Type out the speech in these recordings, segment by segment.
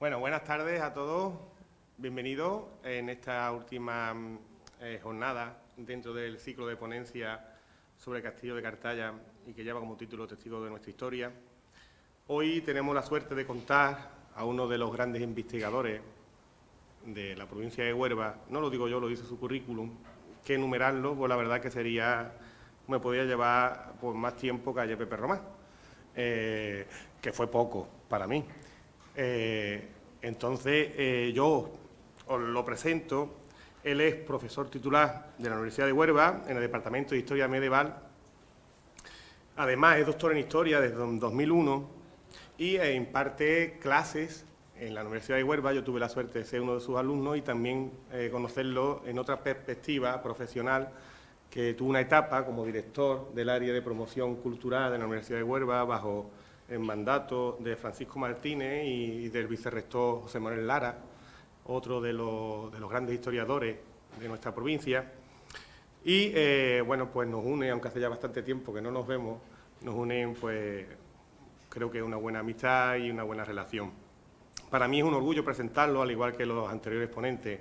Bueno, buenas tardes a todos. Bienvenidos en esta última jornada dentro del ciclo de ponencia sobre el Castillo de Cartaya y que lleva como título Testigo de nuestra historia. Hoy tenemos la suerte de contar a uno de los grandes investigadores de la provincia de Huelva. No lo digo yo, lo dice su currículum, que enumerarlo, pues la verdad que me podría llevar pues, más tiempo que ayer Pepe Román, que fue poco para mí. Entonces, yo os lo presento. Él es profesor titular de la Universidad de Huelva en el Departamento de Historia Medieval. Además, es doctor en Historia desde 2001 y imparte clases en la Universidad de Huelva. Yo tuve la suerte de ser uno de sus alumnos y también conocerlo en otra perspectiva profesional, que tuvo una etapa como director del área de promoción cultural de la Universidad de Huelva bajo el mandato de Francisco Martínez y del vicerrector José Manuel Lara, otro de los grandes historiadores de nuestra provincia. Y, bueno, pues nos une, aunque hace ya bastante tiempo que no nos vemos, nos unen, pues, creo que una buena amistad y una buena relación. Para mí es un orgullo presentarlo, al igual que los anteriores ponentes,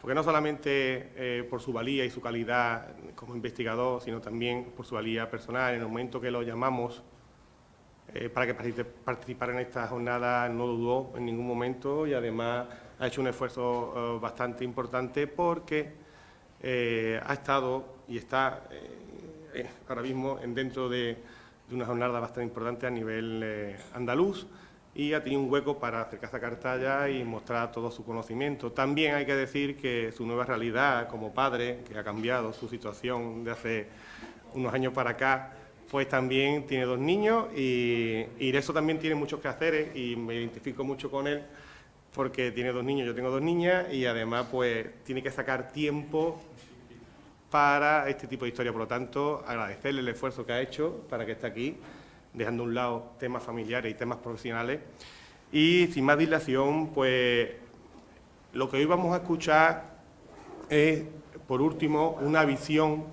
porque no solamente por su valía y su calidad como investigador, sino también por su valía personal. En el momento que lo llamamos para que participara en esta jornada, no dudó en ningún momento y además ha hecho un esfuerzo bastante importante porque ha estado y está ahora mismo dentro de una jornada bastante importante a nivel andaluz y ha tenido un hueco para acercarse a Cartaya y mostrar todo su conocimiento. También hay que decir que su nueva realidad como padre, que ha cambiado su situación de hace unos años para acá, pues también tiene 2 niños y de eso también tiene muchos quehaceres y me identifico mucho con él porque tiene 2 niños, yo tengo 2 niñas y además pues tiene que sacar tiempo para este tipo de historia. Por lo tanto, agradecerle el esfuerzo que ha hecho para que esté aquí, dejando a un lado temas familiares y temas profesionales. Y sin más dilación, pues lo que hoy vamos a escuchar es, por último, una visión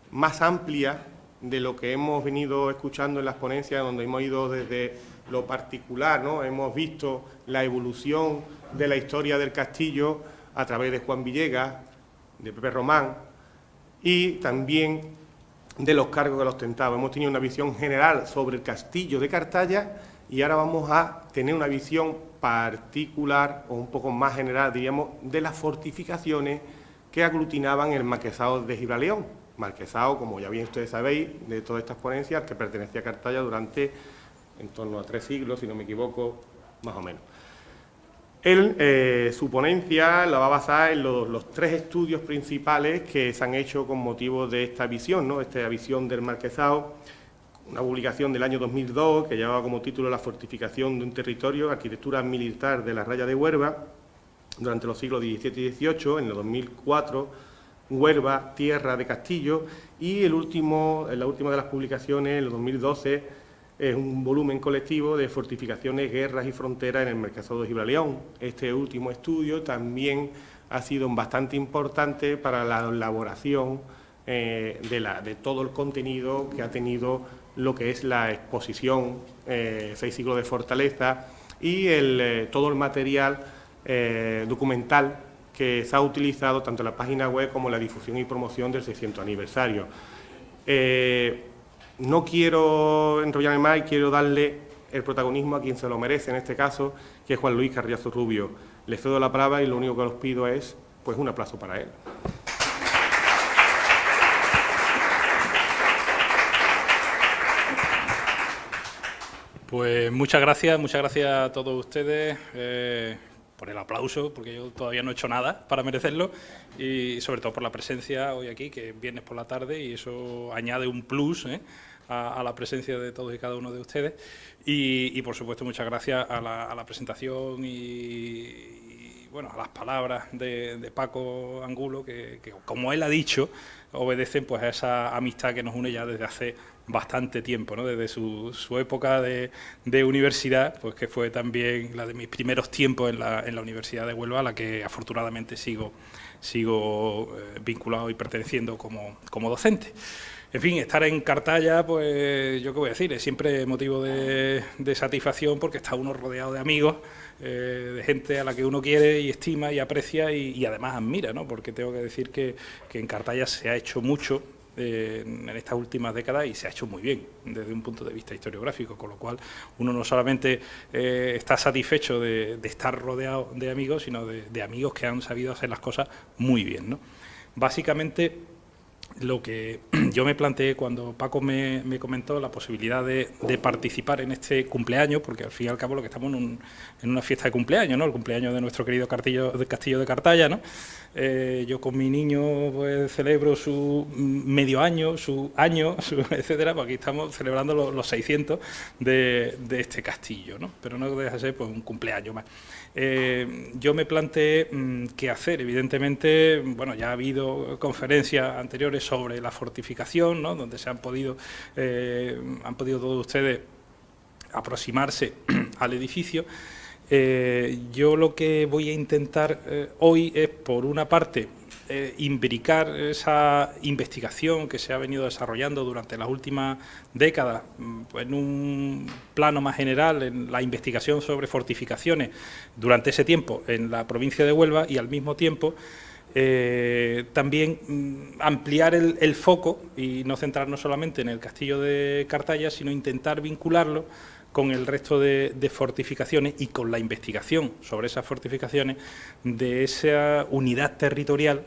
más amplia de lo que hemos venido escuchando en las ponencias, donde hemos ido desde lo particular, ¿no? Hemos visto la evolución de la historia del castillo a través de Juan Villegas, de Pepe Román, y también de los cargos que lo ostentaba. Hemos tenido una visión general sobre el castillo de Cartaya y ahora vamos a tener una visión particular, o un poco más general, diríamos, de las fortificaciones que aglutinaban el marquesado de Gibraleón. Marquesado, como ya bien ustedes sabéis, de todas estas ponencias, que pertenecía a Cartaya durante en torno a 3 siglos, si no me equivoco, más o menos. Él, su ponencia la va a basar en los 3 estudios principales que se han hecho con motivo de esta visión, ¿no? Esta visión del marquesado, una publicación del año 2002 que llevaba como título La fortificación de un territorio, arquitectura militar de la Raya de Huelva, durante los siglos XVII y XVIII, en el 2004, Huelva, tierra de castillo, y la última de las publicaciones, en el 2012, es un volumen colectivo de fortificaciones, guerras y fronteras en el marquesado de Gibraleón. Este último estudio también ha sido bastante importante para la elaboración de todo el contenido que ha tenido lo que es la exposición 6 siglos de fortaleza y todo el material documental que se ha utilizado tanto en la página web como en la difusión y promoción del 600 aniversario. No quiero enrollarme más y quiero darle el protagonismo a quien se lo merece, en este caso, que es Juan Luis Carriazo Rubio. Le cedo la palabra y lo único que os pido es pues, un aplauso para él. Pues muchas gracias a todos ustedes por el aplauso, porque yo todavía no he hecho nada para merecerlo, y sobre todo por la presencia hoy aquí, que es viernes por la tarde, y eso añade un plus a la presencia de todos y cada uno de ustedes. Y por supuesto, muchas gracias a la presentación y bueno, a las palabras de Paco Angulo, que como él ha dicho, obedecen pues a esa amistad que nos une ya desde hace bastante tiempo, ¿no? Desde su época de universidad, pues que fue también la de mis primeros tiempos en la Universidad de Huelva, a la que afortunadamente sigo vinculado y perteneciendo como docente. En fin, estar en Cartaya, pues yo qué voy a decir, es siempre motivo de satisfacción porque está uno rodeado de amigos, de gente a la que uno quiere y estima y aprecia y además admira, ¿no? Porque tengo que decir que en Cartaya se ha hecho mucho en estas últimas décadas y se ha hecho muy bien desde un punto de vista historiográfico, con lo cual uno no solamente está satisfecho de estar rodeado de amigos, sino de amigos que han sabido hacer las cosas muy bien, ¿no? Básicamente, lo que yo me planteé cuando Paco me comentó la posibilidad de participar en este cumpleaños, porque al fin y al cabo lo que estamos en una fiesta de cumpleaños, ¿no? El cumpleaños de nuestro querido Castillo de Cartaya, ¿no? Yo con mi niño pues celebro su medio año, su año, etcétera, pues aquí estamos celebrando los 600 de este castillo, ¿no? Pero no deja de ser pues un cumpleaños más. Yo me planteé qué hacer. Evidentemente, bueno, ya ha habido conferencias anteriores sobre la fortificación, ¿no? Donde han podido todos ustedes aproximarse al edificio. Yo lo que voy a intentar hoy es, por una parte, imbricar esa investigación que se ha venido desarrollando durante las últimas décadas en un plano más general, en la investigación sobre fortificaciones durante ese tiempo en la provincia de Huelva y al mismo tiempo también ampliar el foco y no centrarnos solamente en el castillo de Cartaya, sino intentar vincularlo con el resto de fortificaciones y con la investigación sobre esas fortificaciones de esa unidad territorial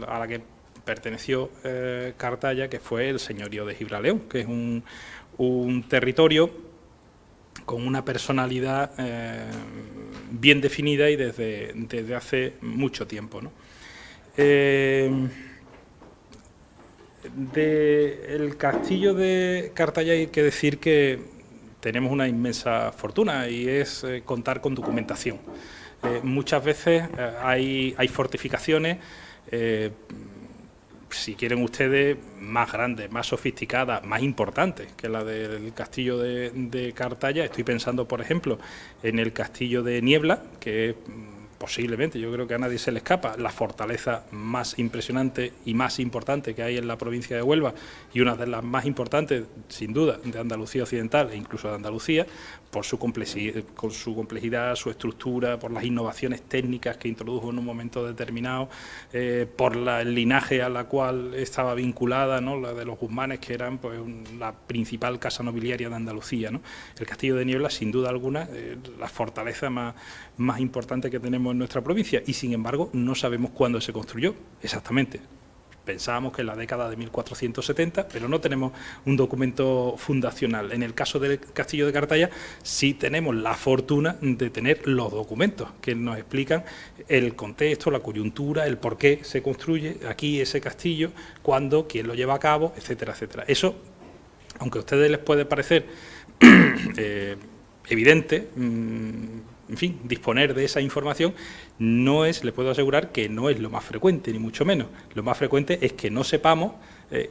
a la que perteneció Cartaya, que fue el señorío de Gibraleón, que es un territorio con una personalidad bien definida y desde hace mucho tiempo, ¿no? Del castillo de Cartaya hay que decir que tenemos una inmensa fortuna y es contar con documentación. Muchas veces hay fortificaciones, si quieren ustedes, más grandes, más sofisticadas, más importantes que la del castillo de Cartaya. Estoy pensando, por ejemplo, en el castillo de Niebla, que es posiblemente, yo creo que a nadie se le escapa, la fortaleza más impresionante y más importante que hay en la provincia de Huelva y una de las más importantes, sin duda, de Andalucía Occidental e incluso de Andalucía, por su complejidad, su estructura, por las innovaciones técnicas que introdujo en un momento determinado, por el linaje a la cual estaba vinculada, ¿no? La de los Guzmanes, que eran pues la principal casa nobiliaria de Andalucía, ¿no? El castillo de Niebla, sin duda alguna, la fortaleza más importante que tenemos en nuestra provincia, y sin embargo no sabemos cuándo se construyó exactamente. Pensábamos que en la década de 1470, pero no tenemos un documento fundacional. En el caso del castillo de Cartaya sí tenemos la fortuna de tener los documentos que nos explican el contexto, la coyuntura, el por qué se construye aquí ese castillo, cuándo, quién lo lleva a cabo, etcétera, etcétera. Eso, aunque a ustedes les puede parecer evidente, en fin, disponer de esa información no es, les puedo asegurar que no es lo más frecuente, ni mucho menos. Lo más frecuente es que no sepamos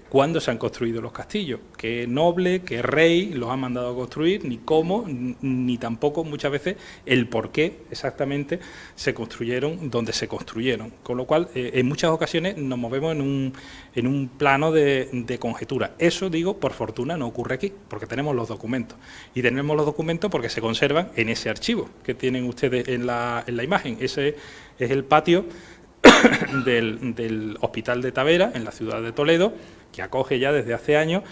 cuándo se han construido los castillos, qué noble, qué rey los ha mandado a construir, ni cómo, ni tampoco muchas veces el por qué exactamente se construyeron donde se construyeron. Con lo cual, en muchas ocasiones nos movemos en un plano de conjetura. Eso, digo, por fortuna no ocurre aquí, porque tenemos los documentos. Y tenemos los documentos porque se conservan en ese archivo que tienen ustedes en la imagen. Ese es el patio del Hospital de Tavera, en la ciudad de Toledo, que acoge ya desde hace años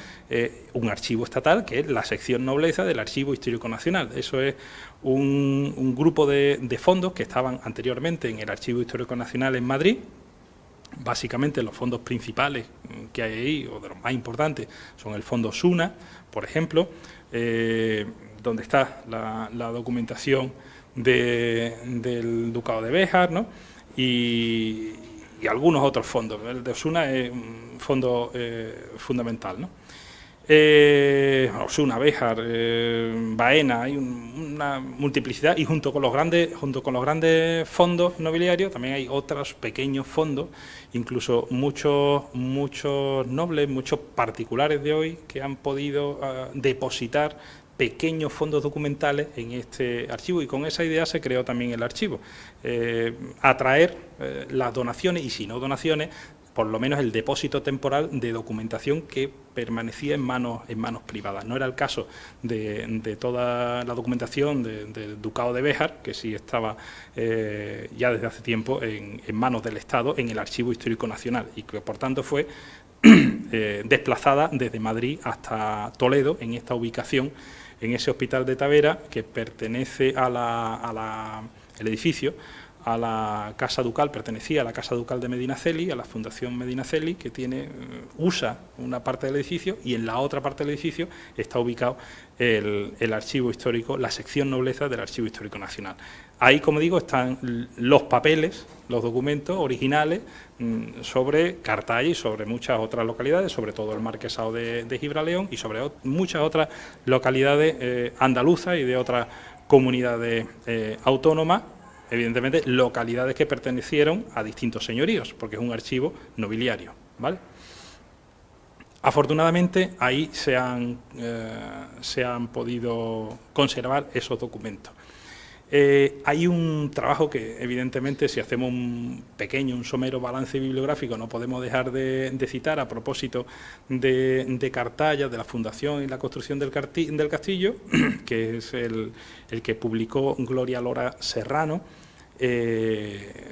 un archivo estatal, que es la sección nobleza del Archivo Histórico Nacional. Eso es un grupo de fondos que estaban anteriormente en el Archivo Histórico Nacional en Madrid. Básicamente los fondos principales que hay ahí, o de los más importantes, son el Fondo Suna, por ejemplo, donde está la documentación del Ducado de Béjar, ¿no? Y algunos otros fondos. El de Osuna es un fondo fundamental, ¿no? Osuna, Béjar, Baena, hay una multiplicidad, y junto con los grandes fondos nobiliarios también hay otros pequeños fondos, incluso muchos nobles, muchos particulares de hoy que han podido depositar pequeños fondos documentales en este archivo, y con esa idea se creó también el archivo, atraer las donaciones, y si no donaciones, por lo menos el depósito temporal de documentación que permanecía en manos privadas. No era el caso de toda la documentación del Ducado de Béjar, que sí estaba ya desde hace tiempo en manos del Estado en el Archivo Histórico Nacional y que por tanto fue desplazada desde Madrid hasta Toledo en esta ubicación, en ese hospital de Tavera que pertenece el edificio a la Casa Ducal, pertenecía a la Casa Ducal de Medinaceli, a la Fundación Medinaceli, que usa una parte del edificio y en la otra parte del edificio está ubicado el Archivo Histórico, la sección nobleza del Archivo Histórico Nacional. Ahí, como digo, están los papeles, los documentos originales sobre Cartaya y sobre muchas otras localidades, sobre todo el Marquesado de Gibraleón y sobre muchas otras localidades andaluzas y de otras comunidades autónomas, evidentemente localidades que pertenecieron a distintos señoríos, porque es un archivo nobiliario, ¿vale? Afortunadamente, ahí se han podido conservar esos documentos. Hay un trabajo que, evidentemente, si hacemos un somero balance bibliográfico, no podemos dejar de citar a propósito de Cartaya, de la fundación y la construcción del castillo, que es el que publicó Gloria Lora Serrano,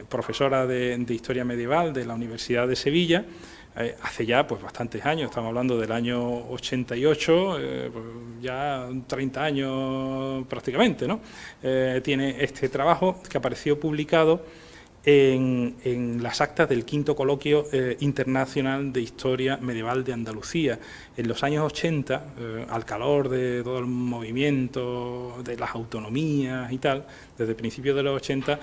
profesora de Historia Medieval de la Universidad de Sevilla, hace ya pues bastantes años, estamos hablando del año 88, pues ya 30 años prácticamente, ¿no? Tiene este trabajo que apareció publicado en las actas del V Coloquio Internacional de Historia Medieval de Andalucía. En los años 80, al calor de todo el movimiento, de las autonomías y tal, desde principios de los 80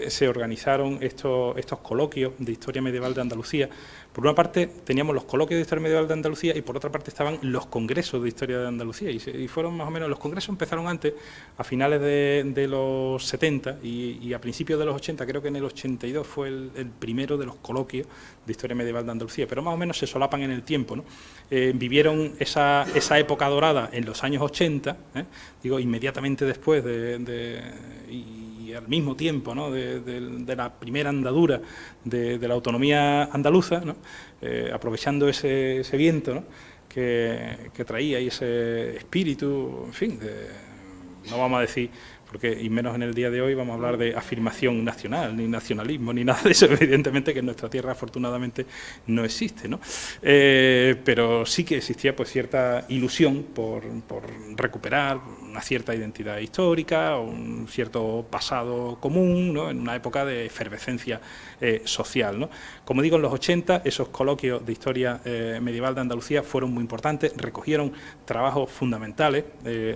se organizaron estos coloquios de Historia Medieval de Andalucía. Por una parte teníamos los coloquios de Historia Medieval de Andalucía y por otra parte estaban los congresos de Historia de Andalucía y fueron más o menos, los congresos empezaron antes, a finales de los 70 y a principios de los 80, creo que en el 82 fue el primero de los coloquios de Historia Medieval de Andalucía, pero más o menos se solapan en el tiempo, ¿no? Vivieron esa época dorada en los años 80, digo, inmediatamente después y al mismo tiempo, ¿no?, de la primera andadura de la autonomía andaluza, ¿no?, aprovechando ese viento, ¿no?, que traía y ese espíritu, en fin, no vamos a decir, porque y menos en el día de hoy vamos a hablar de afirmación nacional, ni nacionalismo, ni nada de eso, evidentemente que en nuestra tierra afortunadamente no existe, ¿no? Pero sí que existía pues cierta ilusión por recuperar una cierta identidad histórica, un cierto pasado común, ¿no?, en una época de efervescencia social, ¿no? Como digo, en los 80 esos coloquios de historia medieval de Andalucía fueron muy importantes, recogieron trabajos fundamentales,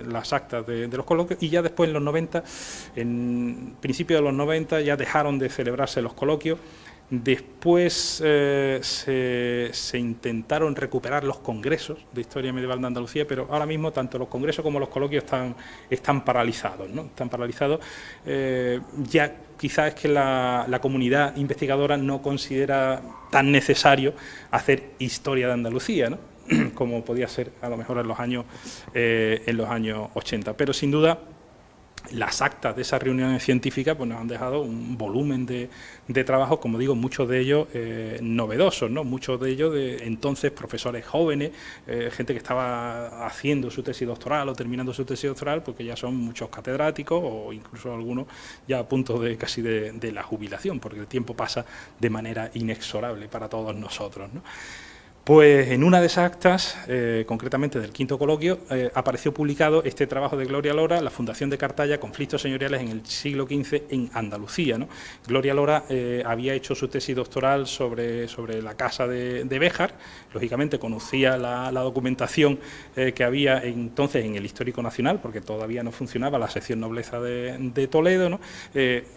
las actas de los coloquios, y ya después en los 90, en principios de los 90, ya dejaron de celebrarse los coloquios. Después se intentaron recuperar los congresos de Historia Medieval de Andalucía, pero ahora mismo tanto los congresos como los coloquios están paralizados, ¿no? Están paralizados. Ya quizás es que la comunidad investigadora no considera tan necesario hacer historia de Andalucía, ¿no?, como podía ser a lo mejor en los años 80. Pero sin duda las actas de esas reuniones científicas pues nos han dejado un volumen de trabajo, como digo, muchos de ellos novedosos, ¿no?, muchos de ellos de entonces profesores jóvenes, gente que estaba haciendo su tesis doctoral o terminando su tesis doctoral, porque ya son muchos catedráticos o incluso algunos ya a punto casi de la jubilación, porque el tiempo pasa de manera inexorable para todos nosotros, ¿no? Pues en una de esas actas, concretamente del quinto coloquio, apareció publicado este trabajo de Gloria Lora, La Fundación de Cartaya, conflictos señoriales en el siglo XV en Andalucía, ¿no? Gloria Lora había hecho su tesis doctoral sobre la casa de Béjar, lógicamente conocía la documentación que había entonces en el Histórico Nacional, porque todavía no funcionaba la sección nobleza de Toledo, ¿no?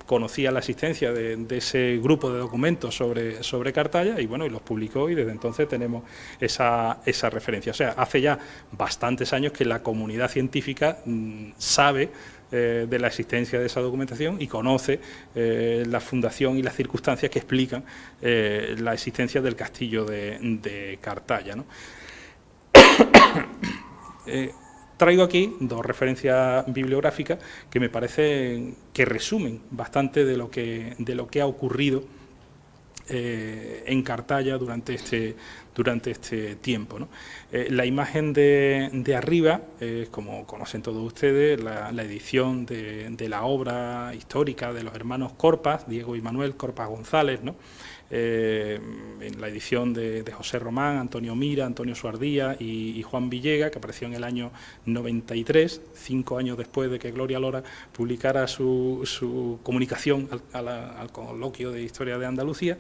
Conocía la existencia de ese grupo de documentos sobre Cartaya y bueno, y los publicó, y desde entonces tenemos esa referencia. O sea, hace ya bastantes años que la comunidad científica sabe de la existencia de esa documentación y conoce la fundación y las circunstancias que explican la existencia del castillo de Cartaya, ¿no? Traigo aquí dos referencias bibliográficas que me parece que resumen bastante de lo que ha ocurrido en Cartaya durante este tiempo, ¿no? La imagen de arriba es, como conocen todos ustedes, la edición de la obra histórica de los hermanos Corpas, Diego y Manuel Corpas González, ¿no? En la edición de José Román, Antonio Mira, Antonio Suardía y Juan Villega, que apareció en el año 93, 5 años después de que Gloria Lora publicara su comunicación al coloquio de Historia de Andalucía.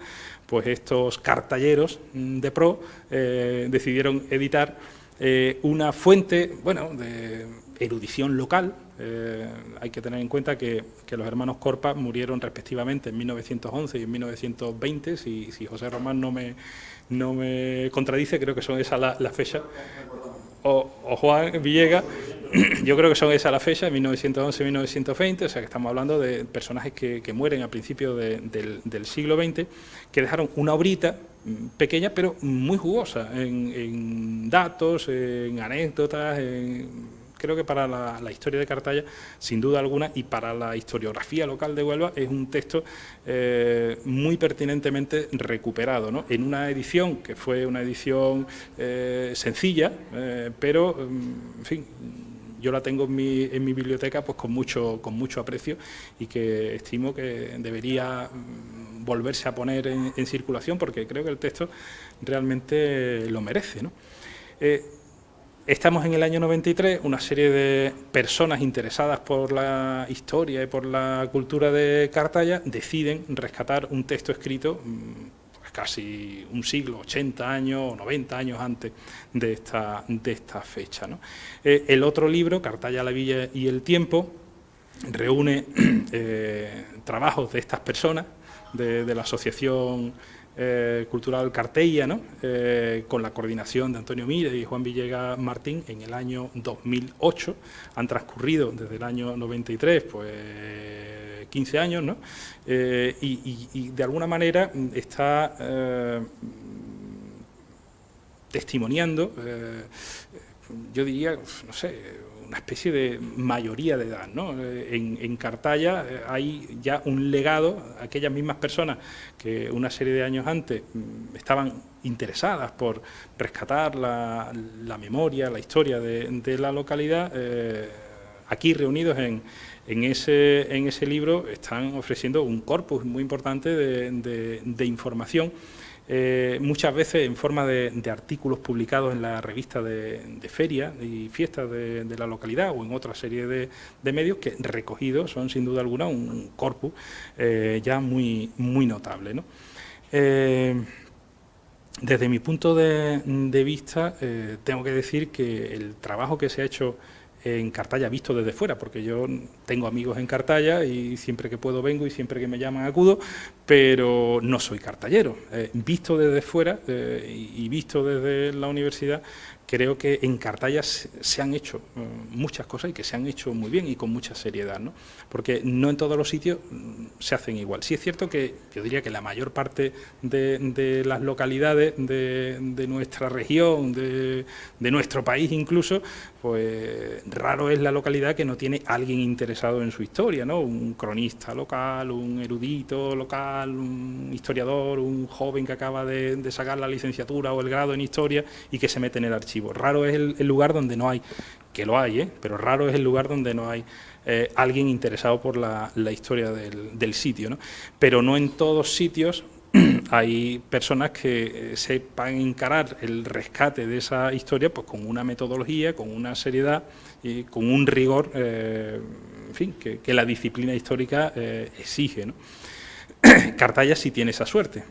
Pues estos cartalleros de pro decidieron editar una fuente, bueno, de erudición local. Hay que tener en cuenta que los hermanos Corpas murieron respectivamente en 1911 y en 1920, si José Román no me contradice, creo que son esas las fechas, o Juan Villega, yo creo que son esas las fechas, 1911 y 1920, o sea que estamos hablando de personajes que mueren a principios del siglo XX, que dejaron una obrita pequeña pero muy jugosa en datos, en anécdotas, creo que para la historia de Cartaya, sin duda alguna, y para la historiografía local de Huelva, es un texto muy pertinentemente recuperado, ¿no? En una edición que fue una edición sencilla, pero, en fin, yo la tengo en mi biblioteca pues con mucho aprecio y que estimo que debería volverse a poner en circulación, porque creo que el texto realmente lo merece, ¿no? Estamos en el año 93, una serie de personas interesadas por la historia y por la cultura de Cartaya deciden rescatar un texto escrito pues casi un siglo, 80 años o 90 años antes de esta fecha, ¿no? El otro libro, Cartaya, la Villa y el Tiempo, reúne trabajos de estas personas, de la Asociación Cultural Cartella, ¿no? Con la coordinación de Antonio Mire y Juan Villega Martín en el año 2008. Han transcurrido desde el año 93 pues 15 años, ¿no? Y de alguna manera está testimoniando, yo diría, no sé, una especie de mayoría de edad, ¿no? En Cartaya hay ya un legado, aquellas mismas personas que una serie de años antes estaban interesadas por rescatar la memoria, la historia de la localidad, aquí reunidos en ese libro están ofreciendo un corpus muy importante de información, muchas veces en forma de artículos publicados en la revista de ferias y fiestas de la localidad o en otra serie de medios que recogidos son sin duda alguna un corpus ya muy notable, ¿no? Desde mi punto de vista tengo que decir que el trabajo que se ha hecho en Cartaya, visto desde fuera, porque yo tengo amigos en Cartaya y siempre que puedo vengo y siempre que me llaman acudo, pero no soy cartallero. Visto desde fuera y visto desde la universidad, creo que en Cartaya se han hecho muchas cosas y que se han hecho muy bien y con mucha seriedad, ¿no? Porque no en todos los sitios se hacen igual. Sí es cierto que yo diría que la mayor parte de las localidades de nuestra región, de nuestro país incluso, pues raro es la localidad que no tiene alguien interesado en su historia, ¿no? Un cronista local, un erudito local, un historiador, un joven que acaba de sacar la licenciatura o el grado en historia y que se mete en el archivo. Raro es el lugar donde no hay, que lo hay, pero raro es el lugar donde no hay alguien interesado por la historia del sitio, ¿no? Pero no en todos sitios hay personas que sepan encarar el rescate de esa historia pues con una metodología, con una seriedad y con un rigor, en fin, que la disciplina histórica exige, ¿no? Cartaya sí tiene esa suerte,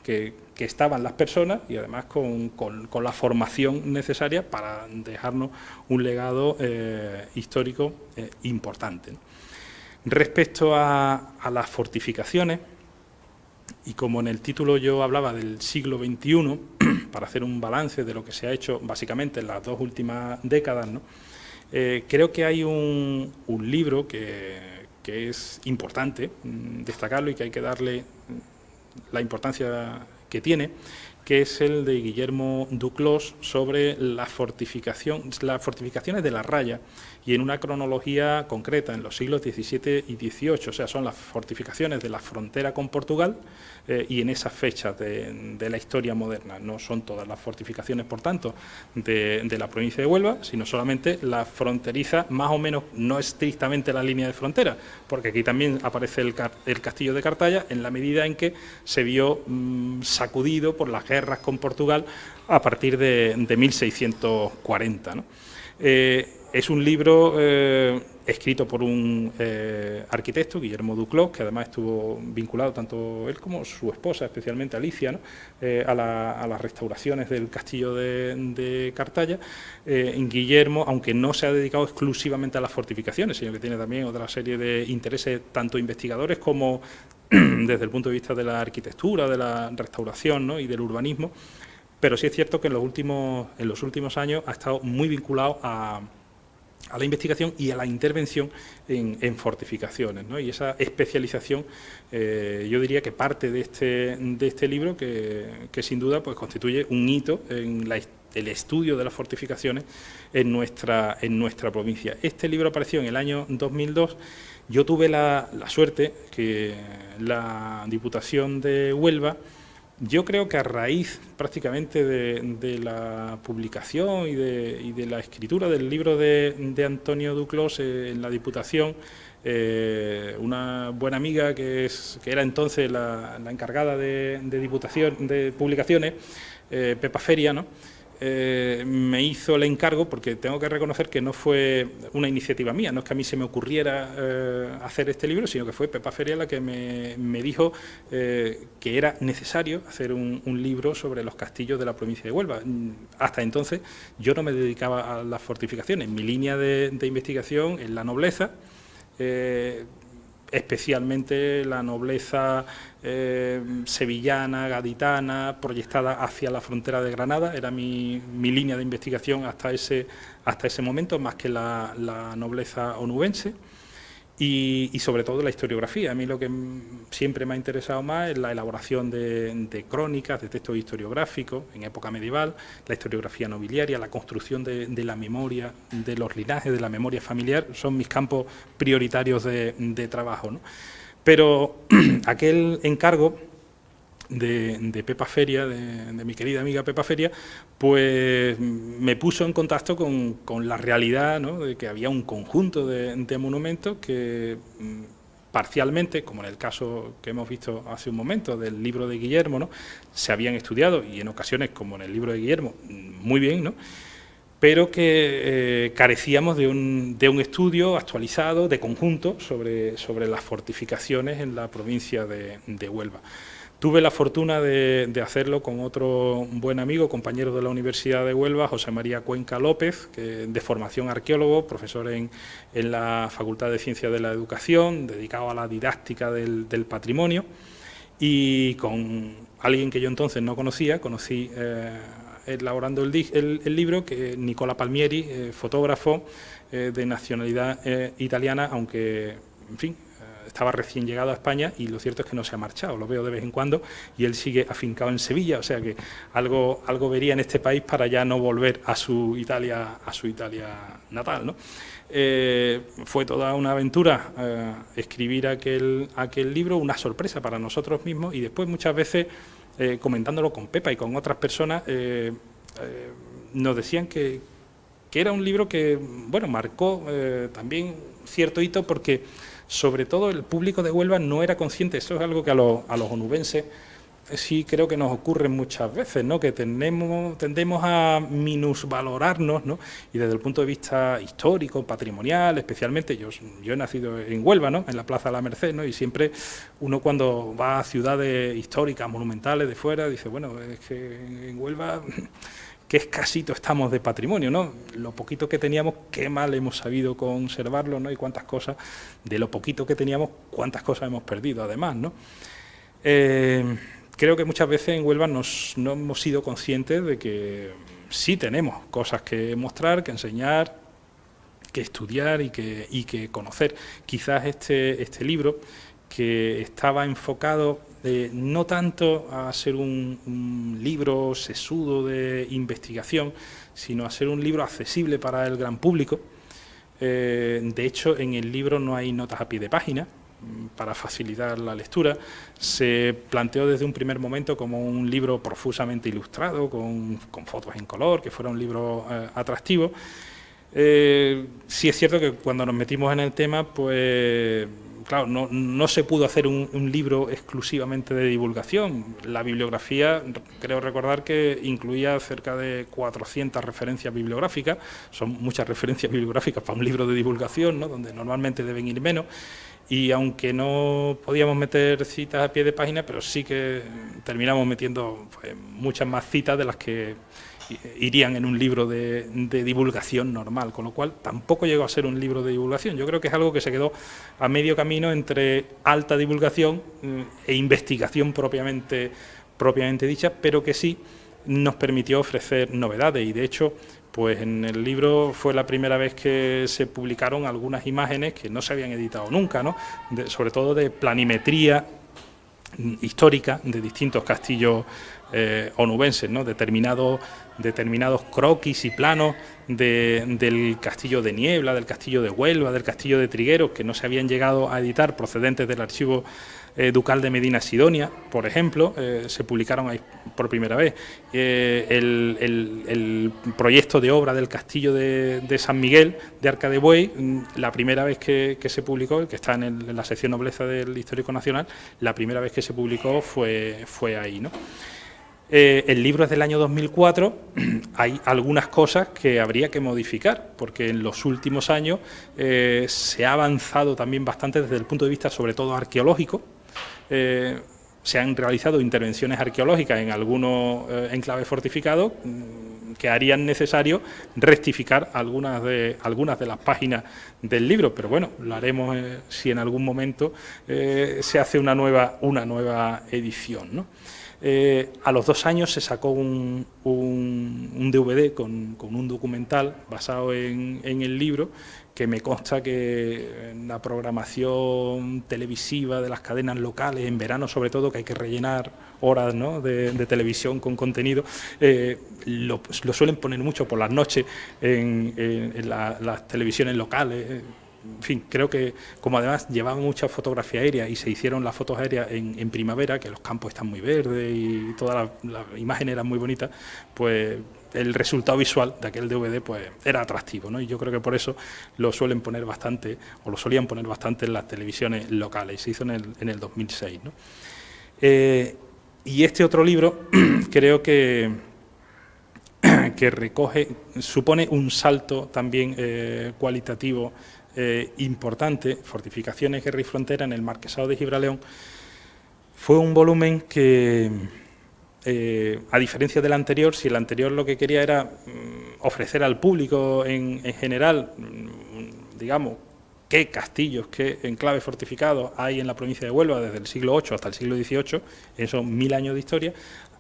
que estaban las personas y además con la formación necesaria para dejarnos un legado histórico importante, ¿no? Respecto a las fortificaciones, y como en el título yo hablaba del siglo XXI, para hacer un balance de lo que se ha hecho básicamente en las 2 últimas décadas, ¿no? Creo que hay un libro que es importante destacarlo y que hay que darle la importancia que tiene, que es el de Guillermo Duclos sobre las fortificaciones de la Raya, y en una cronología concreta, en los siglos XVII y XVIII, o sea, son las fortificaciones de la frontera con Portugal y en esas fechas de la historia moderna. No son todas las fortificaciones, por tanto, de la provincia de Huelva, sino solamente la fronteriza, más o menos, no estrictamente la línea de frontera, porque aquí también aparece el castillo de Cartaya, en la medida en que se vio sacudido por las guerras con Portugal a partir de 1640, ¿no? Es un libro escrito por un arquitecto, Guillermo Duclos, que además estuvo vinculado, tanto él como su esposa, especialmente Alicia, ¿no? a las restauraciones del castillo de Cartaya. Guillermo, aunque no se ha dedicado exclusivamente a las fortificaciones, sino que tiene también otra serie de intereses, tanto investigadores como desde el punto de vista de la arquitectura, de la restauración, ¿no? y del urbanismo, pero sí es cierto que en los últimos años ha estado muy vinculado a la investigación y a la intervención en fortificaciones, ¿no? Y esa especialización, yo diría que parte de este libro, que sin duda pues constituye un hito en el estudio de las fortificaciones en nuestra provincia. Este libro apareció en el año 2002. Yo tuve la suerte que la Diputación de Huelva, yo creo que a raíz prácticamente de la publicación y de la escritura del libro de Antonio Duclos en la Diputación, una buena amiga que era entonces la encargada de publicaciones, Pepa Feria, ¿no? Me hizo el encargo, porque tengo que reconocer que no fue una iniciativa mía, no es que a mí se me ocurriera hacer este libro, sino que fue Pepa Feria la que me dijo que era necesario hacer un libro sobre los castillos de la provincia de Huelva. Hasta entonces yo no me dedicaba a las fortificaciones, mi línea de investigación es la nobleza, especialmente la nobleza sevillana, gaditana, proyectada hacia la frontera de Granada, era mi línea de investigación hasta ese momento, más que la nobleza onubense, y sobre todo la historiografía. A mí lo que siempre me ha interesado más es la elaboración de crónicas, de textos historiográficos en época medieval, la historiografía nobiliaria, la construcción de la memoria, de los linajes, de la memoria familiar, son mis campos prioritarios de trabajo, ¿no? Pero aquel encargo de Pepa Feria, de mi querida amiga Pepa Feria, pues me puso en contacto con la realidad, ¿no? De que había un conjunto de monumentos que parcialmente, como en el caso que hemos visto hace un momento del libro de Guillermo, ¿no? Se habían estudiado, y en ocasiones, como en el libro de Guillermo, muy bien, ¿no? Pero que carecíamos de un estudio actualizado, de conjunto, sobre las fortificaciones en la provincia de Huelva. Tuve la fortuna de hacerlo con otro buen amigo, compañero de la Universidad de Huelva, José María Cuenca López, que de formación arqueólogo, profesor en la Facultad de Ciencias de la Educación, dedicado a la didáctica del patrimonio, y con alguien que yo entonces no conocía, conocí elaborando el libro, que Nicola Palmieri, fotógrafo de nacionalidad italiana, aunque, en fin, estaba recién llegado a España, y lo cierto es que no se ha marchado, lo veo de vez en cuando, y él sigue afincado en Sevilla, o sea que algo vería en este país para ya no volver a su Italia natal, ¿no? Fue toda una aventura escribir aquel libro, una sorpresa para nosotros mismos, y después muchas veces comentándolo con Pepa y con otras personas, nos decían que era un libro que, bueno, marcó también cierto hito, porque sobre todo el público de Huelva no era consciente. Eso es algo que a los onubenses sí creo que nos ocurre muchas veces, ¿no? Que tendemos a minusvalorarnos, ¿no? Y desde el punto de vista histórico, patrimonial, especialmente, yo he nacido en Huelva, ¿no? En la Plaza de la Merced, ¿no? Y siempre uno, cuando va a ciudades históricas, monumentales de fuera, dice, bueno, es que en Huelva qué escasito estamos de patrimonio, ¿no? Lo poquito que teníamos, qué mal hemos sabido conservarlo, ¿no? Y cuántas cosas, de lo poquito que teníamos, cuántas cosas hemos perdido además, ¿no? Creo que muchas veces en Huelva no hemos sido conscientes de que sí tenemos cosas que mostrar, que enseñar, que estudiar y que conocer. Quizás este libro, que estaba enfocado no tanto a ser un libro sesudo de investigación, sino a ser un libro accesible para el gran público. De hecho, en el libro no hay notas a pie de página para facilitar la lectura. Se planteó desde un primer momento como un libro profusamente ilustrado, con fotos en color, que fuera un libro atractivo. Sí es cierto que cuando nos metimos en el tema, pues claro, no se pudo hacer un libro exclusivamente de divulgación. La bibliografía, creo recordar que incluía cerca de 400 referencias bibliográficas. Son muchas referencias bibliográficas para un libro de divulgación, ¿no?, donde normalmente deben ir menos. Y aunque no podíamos meter citas a pie de página, pero sí que terminamos metiendo, pues, muchas más citas de las que irían en un libro de divulgación normal, con lo cual tampoco llegó a ser un libro de divulgación. Yo creo que es algo que se quedó a medio camino entre alta divulgación e investigación propiamente dicha, pero que sí nos permitió ofrecer novedades, y de hecho, pues en el libro fue la primera vez que se publicaron algunas imágenes que no se habían editado nunca, ¿no?, sobre todo de planimetría histórica de distintos castillos onubenses, ¿no?, determinados croquis y planos del castillo de Niebla, del castillo de Huelva, del castillo de Trigueros, que no se habían llegado a editar, procedentes del archivo ducal de Medina Sidonia, por ejemplo, se publicaron ahí por primera vez. El proyecto de obra del castillo de San Miguel de Arca de Buey, la primera vez que se publicó, que está en la sección nobleza del Histórico Nacional, la primera vez que se publicó fue ahí, ¿no? El libro es del año 2004, hay algunas cosas que habría que modificar, porque en los últimos años se ha avanzado también bastante desde el punto de vista, sobre todo, arqueológico. Se han realizado intervenciones arqueológicas en algunos enclaves fortificados que harían necesario rectificar algunas de las páginas del libro, pero bueno, lo haremos si en algún momento se hace una nueva edición, ¿no? A los 2 años se sacó un DVD con un documental basado en el libro, que me consta que en la programación televisiva de las cadenas locales, en verano sobre todo, que hay que rellenar horas, ¿no?, de televisión con contenido, lo suelen poner mucho por las noches en las televisiones locales. En fin, creo que como además llevaban mucha fotografía aérea y se hicieron las fotos aéreas en primavera, que los campos están muy verdes y toda la imagen era muy bonita, pues el resultado visual de aquel DVD pues era atractivo, ¿no? Y yo creo que por eso lo suelen poner bastante, o lo solían poner bastante en las televisiones locales, y se hizo en el 2006, ¿no? Y este otro libro creo que supone un salto también cualitativo importante. Fortificaciones, Guerra y Frontera en el Marquesado de Gibraleón fue un volumen que, a diferencia del anterior, si el anterior lo que quería era ofrecer al público en general, digamos, qué castillos, qué enclaves fortificados hay en la provincia de Huelva desde el siglo VIII hasta el siglo XVIII, esos 1000 años de historia.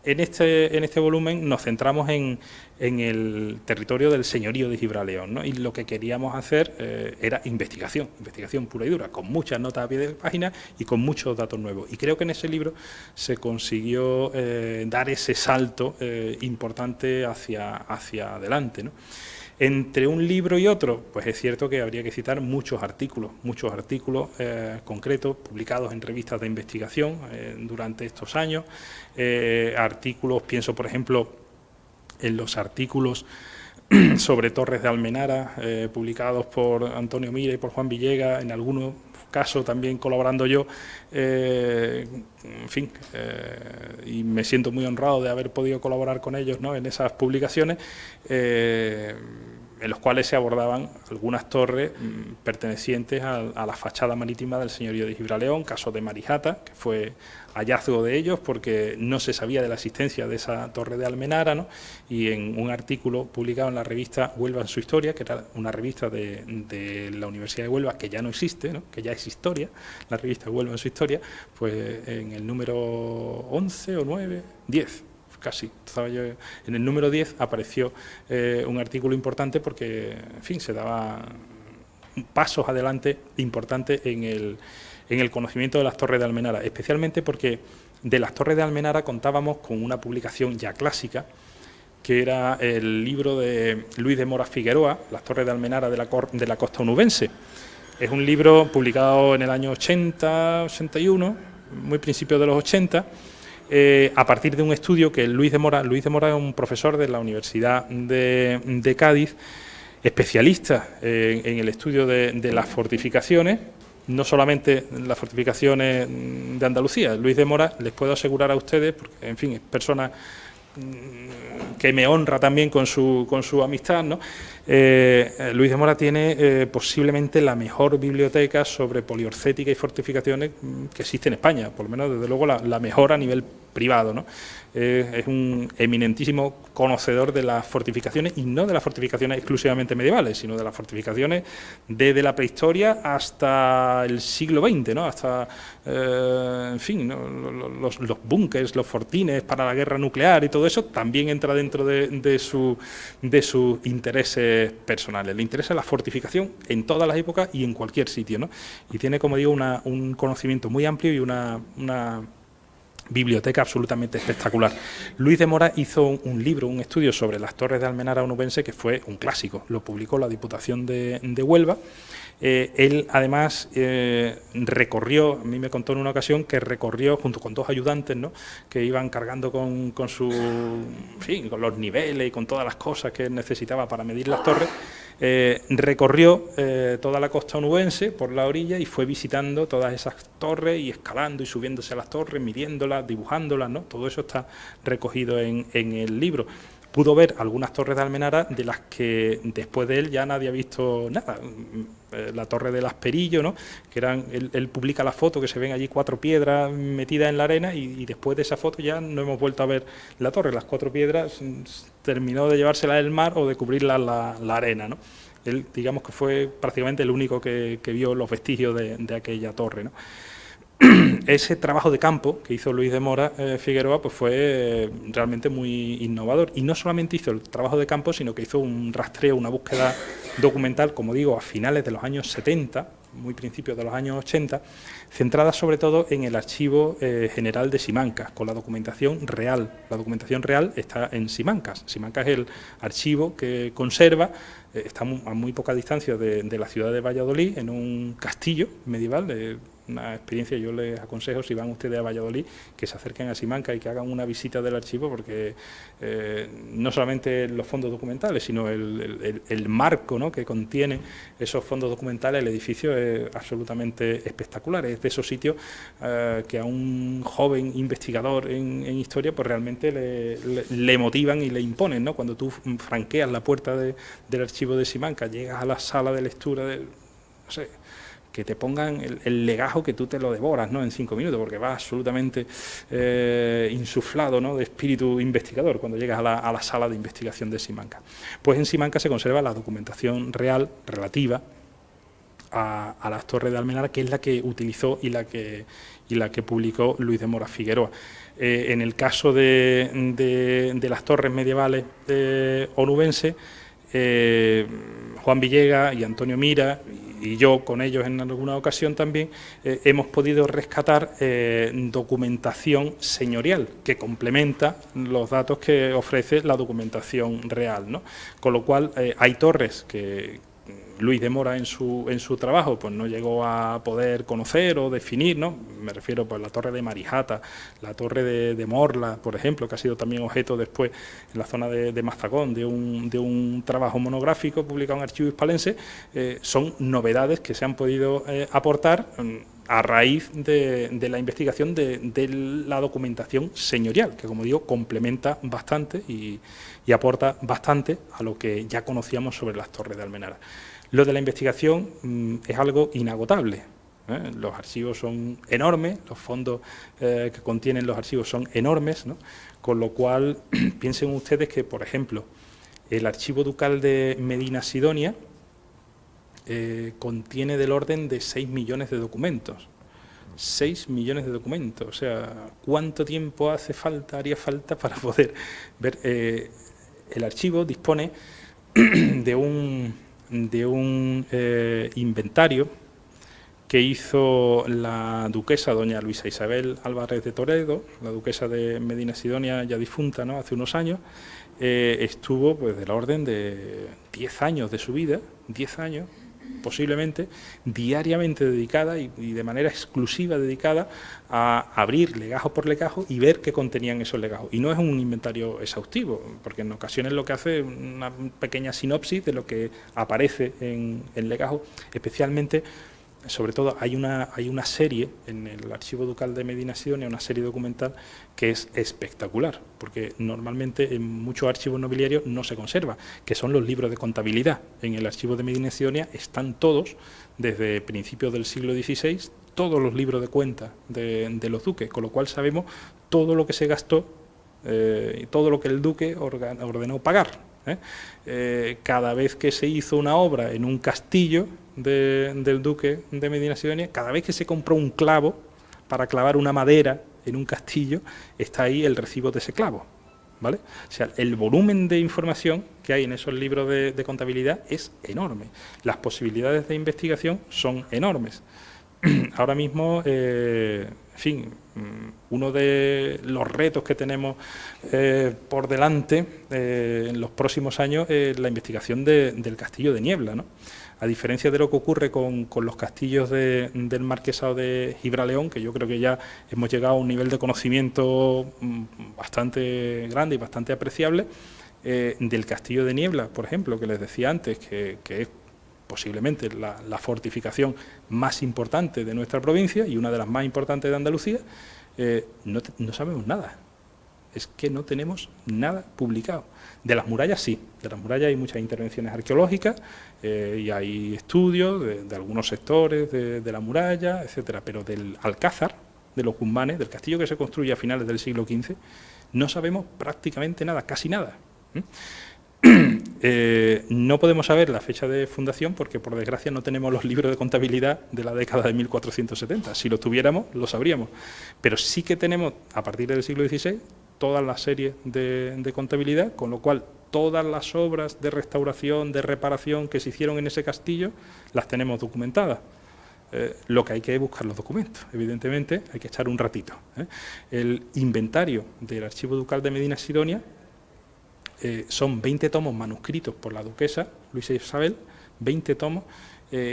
En este volumen nos centramos en el territorio del señorío de Gibraleón, ¿no? Y lo que queríamos hacer era investigación pura y dura, con muchas notas a pie de página y con muchos datos nuevos. Y creo que en ese libro se consiguió dar ese salto importante hacia adelante, ¿no? Entre un libro y otro, pues es cierto que habría que citar muchos artículos concretos publicados en revistas de investigación durante estos años. Artículos, pienso por ejemplo en los artículos sobre Torres de Almenara, publicados por Antonio Mira y por Juan Villegas, en algunos casos también colaborando yo, en fin, y me siento muy honrado de haber podido colaborar con ellos, ¿no?, en esas publicaciones, en los cuales se abordaban algunas torres pertenecientes a la fachada marítima del señorío de Gibraleón, caso de Marijata, que fue hallazgo de ellos porque no se sabía de la existencia de esa torre de Almenara, ¿no? Y en un artículo publicado en la revista Huelva en su historia, que era una revista de la Universidad de Huelva que ya no existe, ¿no?, que ya es historia, la revista Huelva en su historia, pues en el número 11 o 9, 10, casi, estaba yo, en el número 10 apareció un artículo importante porque, en fin, se daba pasos adelante importantes en el conocimiento de las torres de Almenara, especialmente porque De las Torres de Almenara contábamos con una publicación ya clásica, que era el libro de Luis de Mora Figueroa, Las Torres de Almenara de la costa onubense. Es un libro publicado en el año 80, 81, muy principio de los 80, a partir de un estudio que Luis de Mora es un profesor de la Universidad de Cádiz, especialista en el estudio de las fortificaciones, no solamente las fortificaciones de Andalucía. Luis de Mora, les puedo asegurar a ustedes, porque en fin, es persona que me honra también con su amistad, ¿no? Luis de Mora tiene posiblemente la mejor biblioteca sobre poliorcética y fortificaciones que existe en España, por lo menos desde luego la mejor a nivel privado, ¿no? Es un eminentísimo conocedor de las fortificaciones, y no de las fortificaciones exclusivamente medievales, sino de las fortificaciones desde la prehistoria hasta el siglo XX, ¿no? Hasta, en fin, ¿no? los búnkers, los fortines para la guerra nuclear y todo eso también entra dentro de sus intereses personales. Le interesa la fortificación en todas las épocas y en cualquier sitio, ¿no? Y tiene, como digo, un conocimiento muy amplio y una biblioteca absolutamente espectacular. Luis de Mora hizo un libro, un estudio sobre las Torres de Almenara onubense, que fue un clásico, lo publicó la Diputación de Huelva. Él, además, recorrió, a mí me contó en una ocasión que recorrió, junto con dos ayudantes, ¿no?, que iban cargando con los niveles y con todas las cosas que necesitaba para medir las torres, recorrió toda la costa onubense por la orilla y fue visitando todas esas torres y escalando y subiéndose a las torres, midiéndolas, dibujándolas, ¿no? Todo eso está recogido en el libro. Pudo ver algunas torres de Almenara de las que después de él ya nadie ha visto nada. La torre del Asperillo, ¿no?, que eran, él publica la foto, que se ven allí 4 piedras metidas en la arena, y después de esa foto ya no hemos vuelto a ver la torre. Las 4 piedras terminó de llevárselas el mar o de cubrirlas la arena, ¿no? Él, digamos que fue prácticamente el único que vio los vestigios de aquella torre, ¿no? Ese trabajo de campo que hizo Luis de Mora Figueroa pues fue realmente muy innovador, y no solamente hizo el trabajo de campo, sino que hizo un rastreo, una búsqueda documental, como digo, a finales de los años 70, muy principios de los años 80, centrada sobre todo en el Archivo General de Simancas, con la documentación real. La documentación real está en Simancas. Simancas es el archivo que conserva, está a muy poca distancia de la ciudad de Valladolid, en un castillo medieval, una experiencia. Yo les aconsejo, si van ustedes a Valladolid, que se acerquen a Simancas y que hagan una visita del archivo, porque no solamente los fondos documentales, sino el marco, ¿no?, que contiene esos fondos documentales. El edificio es absolutamente espectacular. Es de esos sitios que a un joven investigador en historia pues realmente le motivan y le imponen, ¿no? Cuando tú franqueas la puerta del archivo de Simancas, llegas a la sala de lectura no sé, que te pongan el legajo, que tú te lo devoras, ¿no?, en 5 minutos, porque vas absolutamente insuflado, ¿no?, de espíritu investigador cuando llegas a la sala de investigación de Simancas. Pues en Simancas se conserva la documentación real relativa a las Torres de Almenara, que es la que utilizó y la que publicó Luis de Mora Figueroa. En el caso de las torres medievales onubenses, Juan Villegas y Antonio Mira, y yo con ellos en alguna ocasión también, hemos podido rescatar documentación señorial que complementa los datos que ofrece la documentación real, ¿no? Con lo cual hay torres que Luis de Mora en su trabajo pues no llegó a poder conocer o definir, ¿no? Me refiero pues a la torre de Marijata, la torre de Morla, por ejemplo, que ha sido también objeto después en la zona de Mazagón de un trabajo monográfico publicado en Archivo Hispalense. Son novedades que se han podido aportar a raíz de la investigación de la documentación señorial, que, como digo, complementa bastante y aporta bastante a lo que ya conocíamos sobre las Torres de Almenara. Lo de la investigación es algo inagotable. Los archivos son enormes, los fondos que contienen los archivos son enormes, ¿no? Con lo cual, piensen ustedes que, por ejemplo, el Archivo Ducal de Medina Sidonia contiene del orden de 6 millones de documentos. 6 millones de documentos. O sea, ¿cuánto tiempo haría falta para poder ver? El archivo dispone de un inventario que hizo la duquesa doña Luisa Isabel Álvarez de Toledo, la duquesa de Medina Sidonia, ya difunta, ¿no?, hace unos años. Estuvo pues del orden de 10 años de su vida, 10 años posiblemente, diariamente dedicada y de manera exclusiva dedicada a abrir legajo por legajo y ver qué contenían esos legajos. Y no es un inventario exhaustivo, porque en ocasiones lo que hace es una pequeña sinopsis de lo que aparece en legajo, especialmente. Sobre todo hay una serie en el Archivo Ducal de Medina Sidonia, una serie documental que es espectacular, porque normalmente en muchos archivos nobiliarios no se conserva, que son los libros de contabilidad. En el Archivo de Medina Sidonia están todos, desde principios del siglo XVI, todos los libros de cuentas de los duques, con lo cual sabemos todo lo que se gastó y todo lo que el duque ordenó pagar. Cada vez que se hizo una obra en un castillo del duque de Medina Sidonia, cada vez que se compró un clavo para clavar una madera en un castillo, está ahí el recibo de ese clavo, ¿vale? O sea, el volumen de información que hay en esos libros de contabilidad es enorme. Las posibilidades de investigación son enormes. Ahora mismo, en fin, uno de los retos que tenemos por delante en los próximos años es la investigación del Castillo de Niebla, ¿no? A diferencia de lo que ocurre con los castillos del Marquesado de Gibraleón, que yo creo que ya hemos llegado a un nivel de conocimiento bastante grande y bastante apreciable, del Castillo de Niebla, por ejemplo, que les decía antes, que es posiblemente la fortificación más importante de nuestra provincia y una de las más importantes de Andalucía, no sabemos nada. Es que no tenemos nada publicado. De las murallas sí, de las murallas hay muchas intervenciones arqueológicas y hay estudios de algunos sectores de la muralla, etcétera, pero del Alcázar, de los Guzmanes, del castillo que se construye a finales del siglo XV, no sabemos prácticamente nada, casi nada. No podemos saber la fecha de fundación porque, por desgracia, no tenemos los libros de contabilidad de la década de 1470. Si los tuviéramos, lo sabríamos. Pero sí que tenemos, a partir del siglo XVI, todas las series de contabilidad, con lo cual todas las obras de restauración, de reparación que se hicieron en ese castillo, las tenemos documentadas. Lo que hay que buscar los documentos, evidentemente, hay que echar un ratito. El inventario del Archivo Ducal de Medina Sidonia son 20 tomos manuscritos por la duquesa Luisa Isabel, 20 tomos,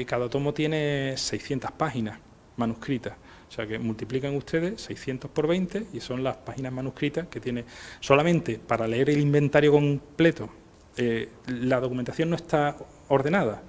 cada tomo tiene 600 páginas manuscritas. O sea que multiplican ustedes 600 por 20 y son las páginas manuscritas que tiene. Solamente para leer el inventario completo, la documentación no está ordenada.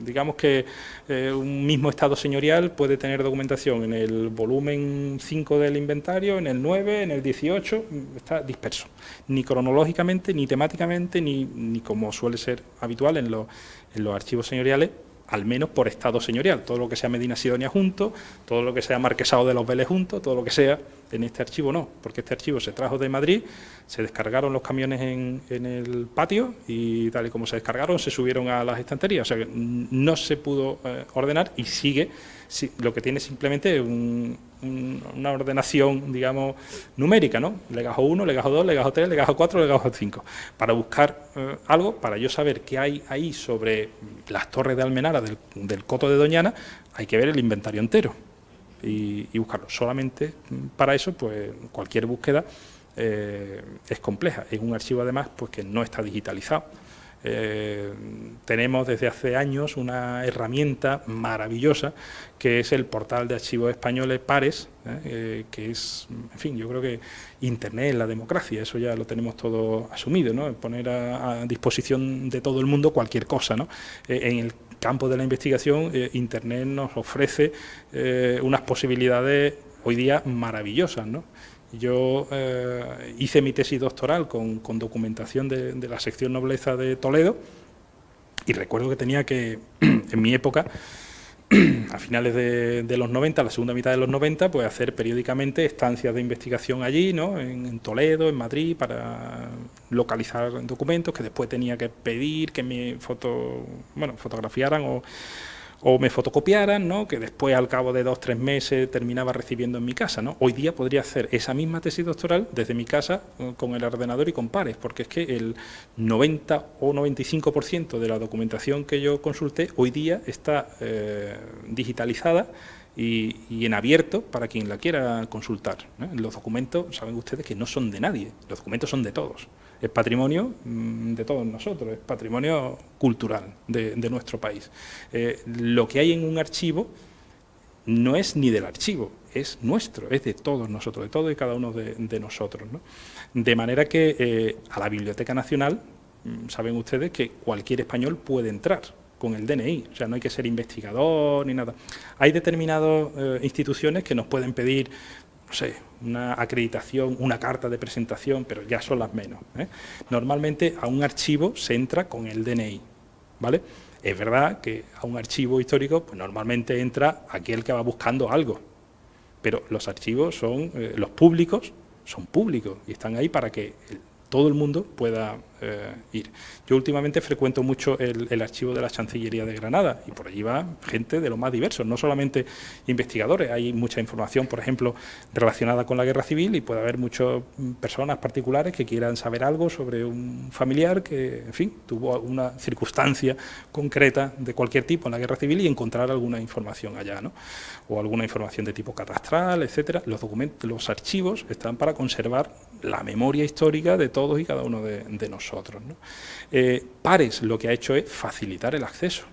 Digamos que un mismo estado señorial puede tener documentación en el volumen 5 del inventario, en el 9, en el 18, está disperso. Ni cronológicamente, ni temáticamente, ni como suele ser habitual en los archivos señoriales, al menos por estado señorial. Todo lo que sea Medina Sidonia junto, todo lo que sea Marquesado de los Vélez junto, todo lo que sea, en este archivo no, porque este archivo se trajo de Madrid, se descargaron los camiones en el patio y tal y como se descargaron se subieron a las estanterías, o sea que no se pudo ordenar y sigue, lo que tiene simplemente una ordenación, digamos, numérica, ¿no? Legajo 1, legajo 2, legajo 3, legajo 4, legajo 5. Para buscar algo, para yo saber qué hay ahí sobre las torres de Almenara del Coto de Doñana, hay que ver el inventario entero y buscarlo. Solamente para eso, pues cualquier búsqueda es compleja. Es un archivo, además, pues que no está digitalizado. Tenemos desde hace años una herramienta maravillosa que es el portal de archivos españoles Pares, que es, en fin, yo creo que Internet es la democracia, eso ya lo tenemos todo asumido, ¿no? Poner a disposición de todo el mundo cualquier cosa, ¿no? En el campo de la investigación, Internet nos ofrece unas posibilidades hoy día maravillosas, ¿no? Yo hice mi tesis doctoral con documentación de la sección Nobleza de Toledo y recuerdo que tenía que, en mi época, a finales de los 90, la segunda mitad de los 90, pues hacer periódicamente estancias de investigación allí, ¿no? En Toledo, en Madrid, para localizar documentos que después tenía que pedir que me fotografiaran o me fotocopiaran, ¿no?, que después al cabo de 2 o 3 meses terminaba recibiendo en mi casa, ¿no? Hoy día podría hacer esa misma tesis doctoral desde mi casa con el ordenador y con pares, porque es que el 90 o 95% de la documentación que yo consulté hoy día está digitalizada y en abierto para quien la quiera consultar, ¿no? Los documentos, saben ustedes que no son de nadie, los documentos son de todos. Es patrimonio de todos nosotros, es patrimonio cultural de nuestro país. Lo que hay en un archivo no es ni del archivo, es nuestro, es de todos nosotros, de todos y cada uno de nosotros, ¿no? De manera que a la Biblioteca Nacional, saben ustedes que cualquier español puede entrar con el DNI, o sea, no hay que ser investigador ni nada. Hay determinadas instituciones que nos pueden pedir, no sé, una acreditación, una carta de presentación, pero ya son las menos, ¿eh? Normalmente a un archivo se entra con el DNI, ¿vale? Es verdad que a un archivo histórico pues normalmente entra aquel que va buscando algo, pero los archivos son, los públicos son públicos y están ahí para que todo el mundo pueda ir. Yo últimamente frecuento mucho el archivo de la Chancillería de Granada y por allí va gente de lo más diverso, no solamente investigadores, hay mucha información, por ejemplo, relacionada con la Guerra Civil y puede haber muchas personas particulares que quieran saber algo sobre un familiar que, en fin, tuvo una circunstancia concreta de cualquier tipo en la Guerra Civil y encontrar alguna información allá, ¿no? O alguna información de tipo catastral, etcétera. Los documentos, los archivos están para conservar la memoria histórica de todos y cada uno de nosotros, ¿no? Pares lo que ha hecho es facilitar el acceso.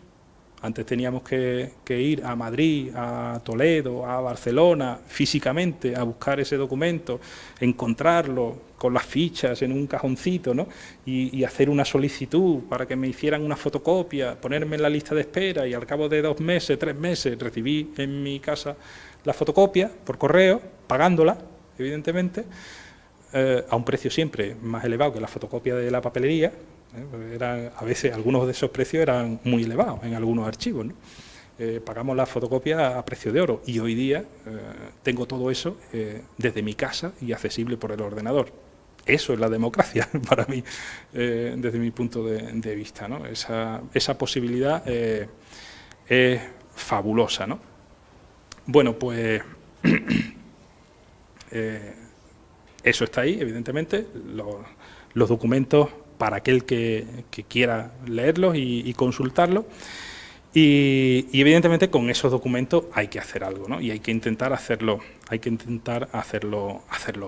Antes teníamos que ir a Madrid, a Toledo, a Barcelona, físicamente, a buscar ese documento, encontrarlo con las fichas en un cajoncito, ¿no? Y hacer una solicitud para que me hicieran una fotocopia, ponerme en la lista de espera y al cabo de 2 meses, 3 meses, recibí en mi casa la fotocopia por correo, pagándola, evidentemente, a un precio siempre más elevado que la fotocopia de la papelería. A veces algunos de esos precios eran muy elevados en algunos archivos, ¿no? Pagamos la fotocopia a precio de oro y hoy día tengo todo eso desde mi casa y accesible por el ordenador. Eso es la democracia para mí, desde mi punto de vista, ¿no? Esa posibilidad es fabulosa, ¿no? Bueno, pues eso está ahí, evidentemente, los documentos para aquel que quiera leerlos y consultarlos. Y evidentemente con esos documentos hay que hacer algo, ¿no? Y hay que intentar hacerlo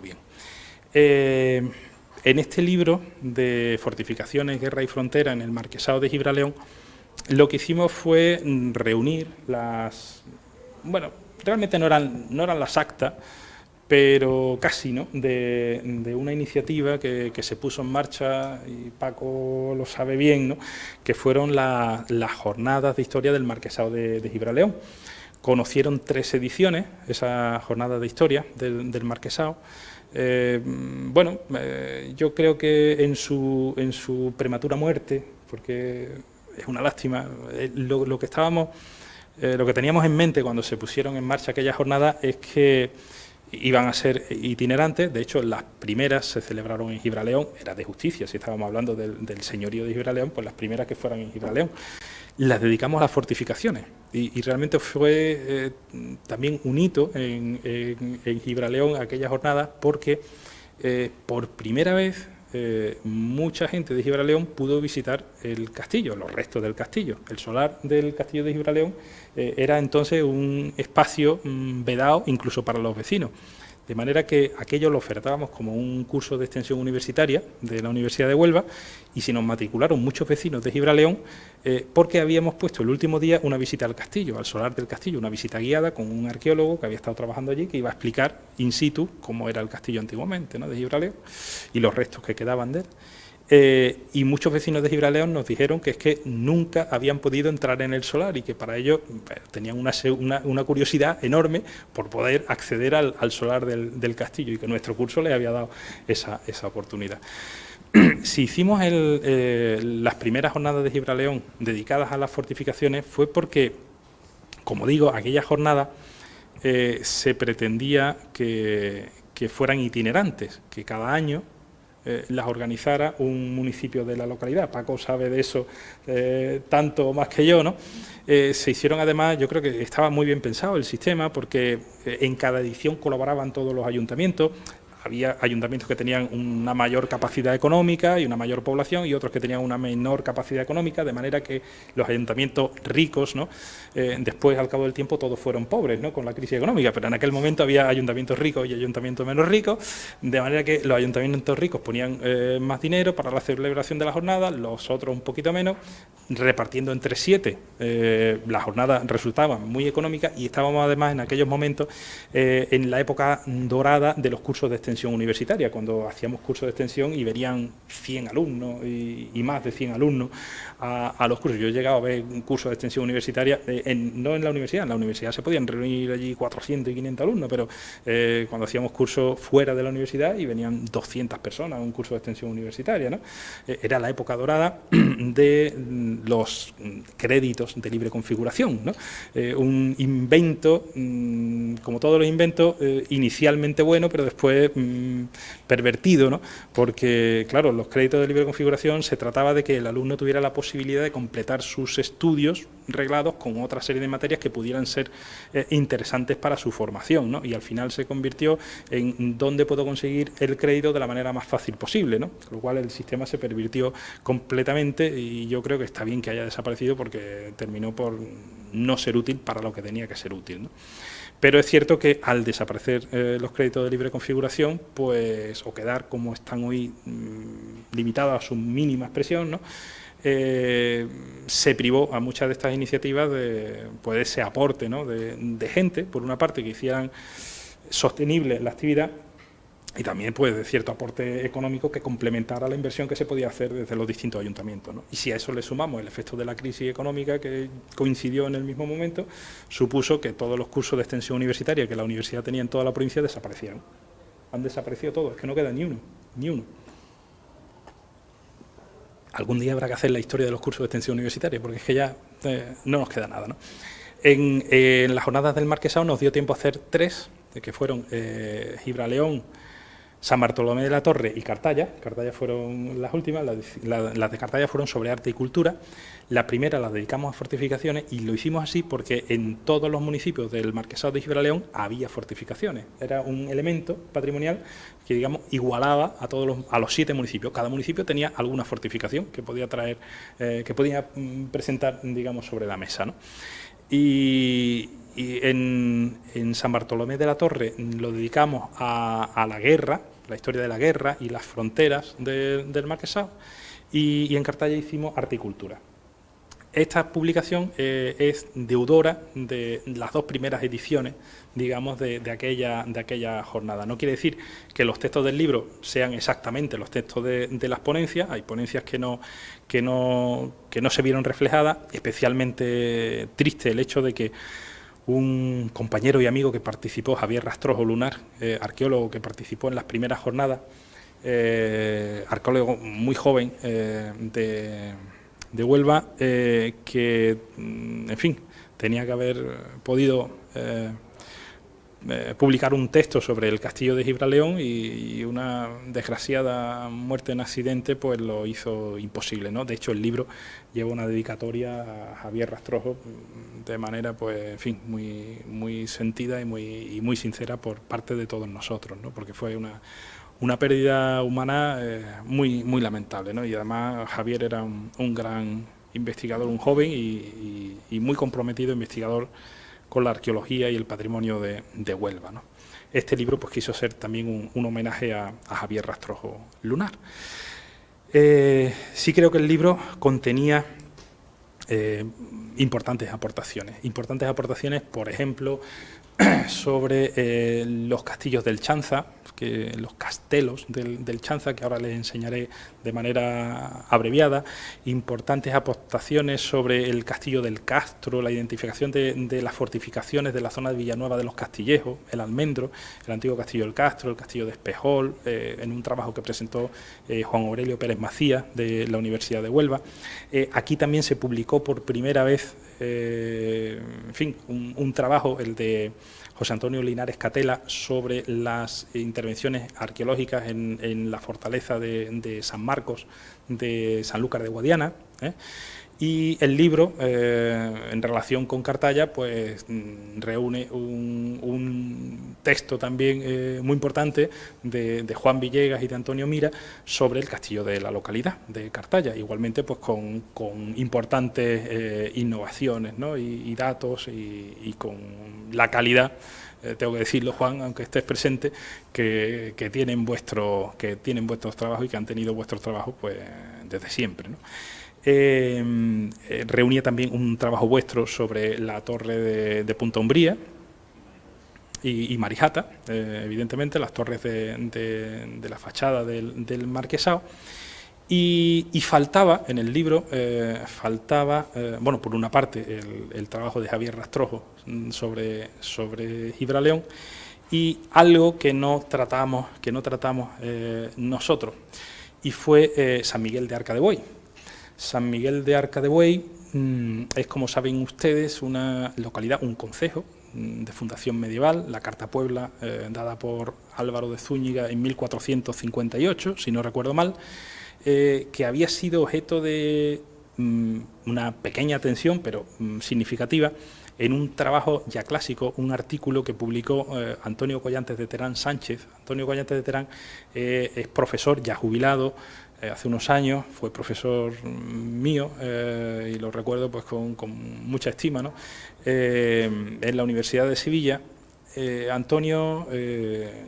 bien. En este libro de Fortificaciones, Guerra y Frontera en el Marquesado de Gibraleón, lo que hicimos fue reunir las... Bueno, realmente no eran las actas, pero casi, ¿no?, de una iniciativa que se puso en marcha, y Paco lo sabe bien, ¿no?, que fueron las jornadas de historia del Marquesado de Gibraleón. Conocieron 3 ediciones, esas jornadas de historia del Marquesado. Yo creo que en su prematura muerte, porque es una lástima, lo que teníamos en mente cuando se pusieron en marcha aquellas jornadas es que iban a ser itinerantes. De hecho, las primeras se celebraron en Gibraleón, era de justicia, si estábamos hablando del señorío de Gibraleón, pues las primeras que fueran en Gibraleón. Las dedicamos a las fortificaciones y realmente fue también un hito en Gibraleón aquellas jornadas porque por primera vez mucha gente de Gibraleón pudo visitar el castillo, los restos del castillo. El solar del castillo de Gibraleón era entonces un espacio vedado incluso para los vecinos. De manera que aquello lo ofertábamos como un curso de extensión universitaria de la Universidad de Huelva y se nos matricularon muchos vecinos de Gibraleón porque habíamos puesto el último día una visita al castillo, al solar del castillo, una visita guiada con un arqueólogo que había estado trabajando allí que iba a explicar in situ cómo era el castillo antiguamente, ¿no?, de Gibraleón y los restos que quedaban de él. Y muchos vecinos de Gibraleón nos dijeron que es que nunca habían podido entrar en el solar y que para ello tenían una curiosidad enorme por poder acceder al solar del castillo y que nuestro curso les había dado esa oportunidad. Si hicimos las primeras jornadas de Gibraleón dedicadas a las fortificaciones fue porque, como digo, aquellas jornadas se pretendía que fueran itinerantes, que cada año las organizara un municipio de la localidad. Paco sabe de eso tanto más que yo, ¿no? se hicieron además, yo creo que estaba muy bien pensado el sistema, porque en cada edición colaboraban todos los ayuntamientos. Había ayuntamientos que tenían una mayor capacidad económica y una mayor población, y otros que tenían una menor capacidad económica, de manera que los ayuntamientos ricos, ¿no? Después, al cabo del tiempo, todos fueron pobres, ¿no?, con la crisis económica, pero en aquel momento había ayuntamientos ricos y ayuntamientos menos ricos, de manera que los ayuntamientos ricos ponían más dinero para la celebración de la jornada, los otros un poquito menos, repartiendo entre 7. La jornada resultaba muy económica, y estábamos además en aquellos momentos en la época dorada de los cursos de extensión universitaria, cuando hacíamos cursos de extensión y venían 100 alumnos y más de 100 alumnos a los cursos. Yo he llegado a ver un curso de extensión universitaria, no en la universidad se podían reunir allí 400 y 500 alumnos, pero cuando hacíamos cursos fuera de la universidad y venían 200 personas a un curso de extensión universitaria, ¿no? Era la época dorada de los créditos de libre configuración, ¿no? Un invento, como todos los inventos, inicialmente bueno, pero después pervertido, ¿no? Porque, claro, los créditos de libre configuración se trataba de que el alumno tuviera la posibilidad de completar sus estudios reglados con otra serie de materias que pudieran ser interesantes para su formación, ¿no? Y al final se convirtió en dónde puedo conseguir el crédito de la manera más fácil posible, ¿no? Con lo cual el sistema se pervirtió completamente, y yo creo que está bien que haya desaparecido, porque terminó por no ser útil para lo que tenía que ser útil, ¿no? Pero es cierto que al desaparecer los créditos de libre configuración, pues, o quedar como están hoy, limitados a su mínima expresión, ¿no?, se privó a muchas de estas iniciativas de, pues, ese aporte, ¿no?, de gente, por una parte, que hicieran sostenible la actividad, y también, pues, de cierto aporte económico que complementara la inversión que se podía hacer desde los distintos ayuntamientos, ¿no? Y si a eso le sumamos el efecto de la crisis económica, que coincidió en el mismo momento, supuso que todos los cursos de extensión universitaria que la universidad tenía en toda la provincia desaparecieron. Han desaparecido todos, es que no queda ni uno, ni uno. Algún día habrá que hacer la historia de los cursos de extensión universitaria, porque es que ya no nos queda nada, ¿no? En las jornadas del Marquesado nos dio tiempo a hacer 3, que fueron Gibraleón, San Bartolomé de la Torre y Cartaya. Cartaya fueron las últimas, las de Cartaya fueron sobre arte y cultura. La primera las dedicamos a fortificaciones, y lo hicimos así porque en todos los municipios del Marquesado de Gibraleón había fortificaciones. Era un elemento patrimonial que, digamos, igualaba a los 7 municipios. Cada municipio tenía alguna fortificación que podía traer, que podía presentar, digamos, sobre la mesa, ¿no? Y en San Bartolomé de la Torre lo dedicamos a la guerra, la historia de la guerra y las fronteras del Marquesado, y en Cartaya hicimos arte y cultura. Esta publicación es deudora de las 2 primeras ediciones, digamos, de aquella jornada. No quiere decir que los textos del libro sean exactamente los textos de las ponencias. Hay ponencias que no se vieron reflejadas. Especialmente triste el hecho de que un compañero y amigo que participó, Javier Rastrojo Lunar, arqueólogo que participó en las primeras jornadas, arqueólogo muy joven, de Huelva, que, en fin, tenía que haber podido publicar un texto sobre el castillo de Gibraleón, y una desgraciada muerte en accidente pues lo hizo imposible, ¿no? De hecho, el libro lleva una dedicatoria a Javier Rastrojo de manera, pues, en fin, muy sentida y muy sincera por parte de todos nosotros, ¿no? Porque fue una pérdida humana muy lamentable, ¿no? Y además Javier era un gran investigador, un joven y muy comprometido investigador con la arqueología y el patrimonio de Huelva, ¿no? Este libro, pues, quiso ser también un homenaje a Javier Rastrojo Lunar. Sí creo que el libro contenía importantes aportaciones, por ejemplo, sobre los castillos del Chanza, los castelos del Chanza, que ahora les enseñaré de manera abreviada, importantes aportaciones sobre el castillo del Castro, la identificación de las fortificaciones de la zona de Villanueva de los Castillejos, el Almendro, el antiguo castillo del Castro, el castillo de Espejol, en un trabajo que presentó Juan Aurelio Pérez Macías de la Universidad de Huelva. Aquí también se publicó por primera vez, en fin, un trabajo, el de José Antonio Linares Catela, sobre las intervenciones arqueológicas en la fortaleza de San Marcos de Sanlúcar de Guadiana, Y el libro, en relación con Cartaya, pues reúne un texto también muy importante de Juan Villegas y de Antonio Mira sobre el castillo de la localidad de Cartaya, igualmente pues con importantes innovaciones, ¿no? y datos y con la calidad, tengo que decirlo, Juan, aunque estés presente, que tienen vuestros trabajos y que han tenido vuestros trabajos pues desde siempre, ¿no? Reunía también un trabajo vuestro sobre la torre de Punta Umbría y Marijata, evidentemente, las torres de la fachada del marquesado. Y faltaba en el libro, bueno, por una parte, el trabajo de Javier Rastrojo sobre Gibraleón, y algo que no tratamos nosotros, y fue San Miguel de Arca de Buey. San Miguel de Arca de Buey es, como saben ustedes, una localidad, un concejo de fundación medieval, la Carta Puebla, dada por Álvaro de Zúñiga en 1458, si no recuerdo mal, que había sido objeto de una pequeña atención, pero significativa, en un trabajo ya clásico, un artículo que publicó Antonio Collantes de Terán Sánchez. Antonio Collantes de Terán es profesor, ya jubilado, hace unos años, fue profesor mío y lo recuerdo pues con mucha estima, ¿no? En la Universidad de Sevilla. Antonio,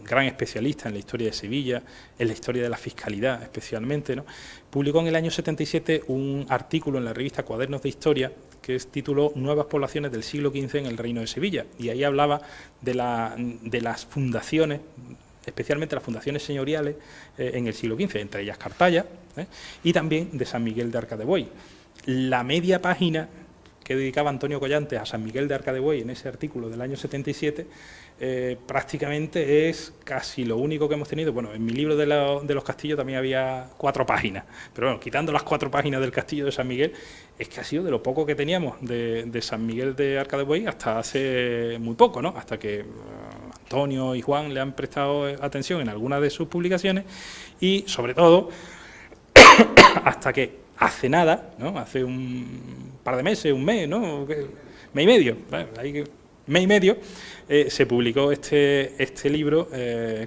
gran especialista en la historia de Sevilla, en la historia de la fiscalidad especialmente, ¿no? Publicó en el año 77 un artículo en la revista Cuadernos de Historia que es tituló Nuevas poblaciones del siglo XV en el Reino de Sevilla, y ahí hablaba de las fundaciones, especialmente las fundaciones señoriales en el siglo XV, entre ellas Cartaya, y también de San Miguel de Arca de Buey. La media página que dedicaba Antonio Collantes a San Miguel de Arca de Buey en ese artículo del año 77, prácticamente es casi lo único que hemos tenido. Bueno, en mi libro de los castillos también había 4 páginas, pero bueno, quitando las 4 páginas del castillo de San Miguel, es que ha sido de lo poco que teníamos de San Miguel de Arca de Buey hasta hace muy poco, ¿no? Hasta que Antonio y Juan le han prestado atención en algunas de sus publicaciones y, sobre todo, hasta que hace nada, ¿no? Hace un par de meses, un mes, ¿no? Mes y medio, mes y medio, se publicó este libro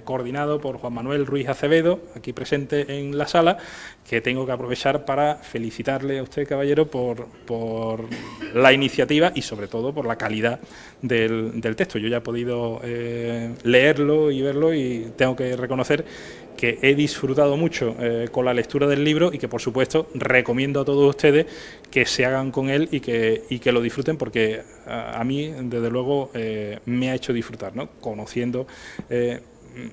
coordinado por Juan Manuel Ruiz Acevedo, aquí presente en la sala, que tengo que aprovechar para felicitarle a usted, caballero, por la iniciativa y sobre todo por la calidad del texto. Yo ya he podido leerlo y verlo y tengo que reconocer que he disfrutado mucho con la lectura del libro y que, por supuesto, recomiendo a todos ustedes que se hagan con él y que lo disfruten, porque a mí, desde luego, me ha hecho disfrutar, ¿no? Conociendo,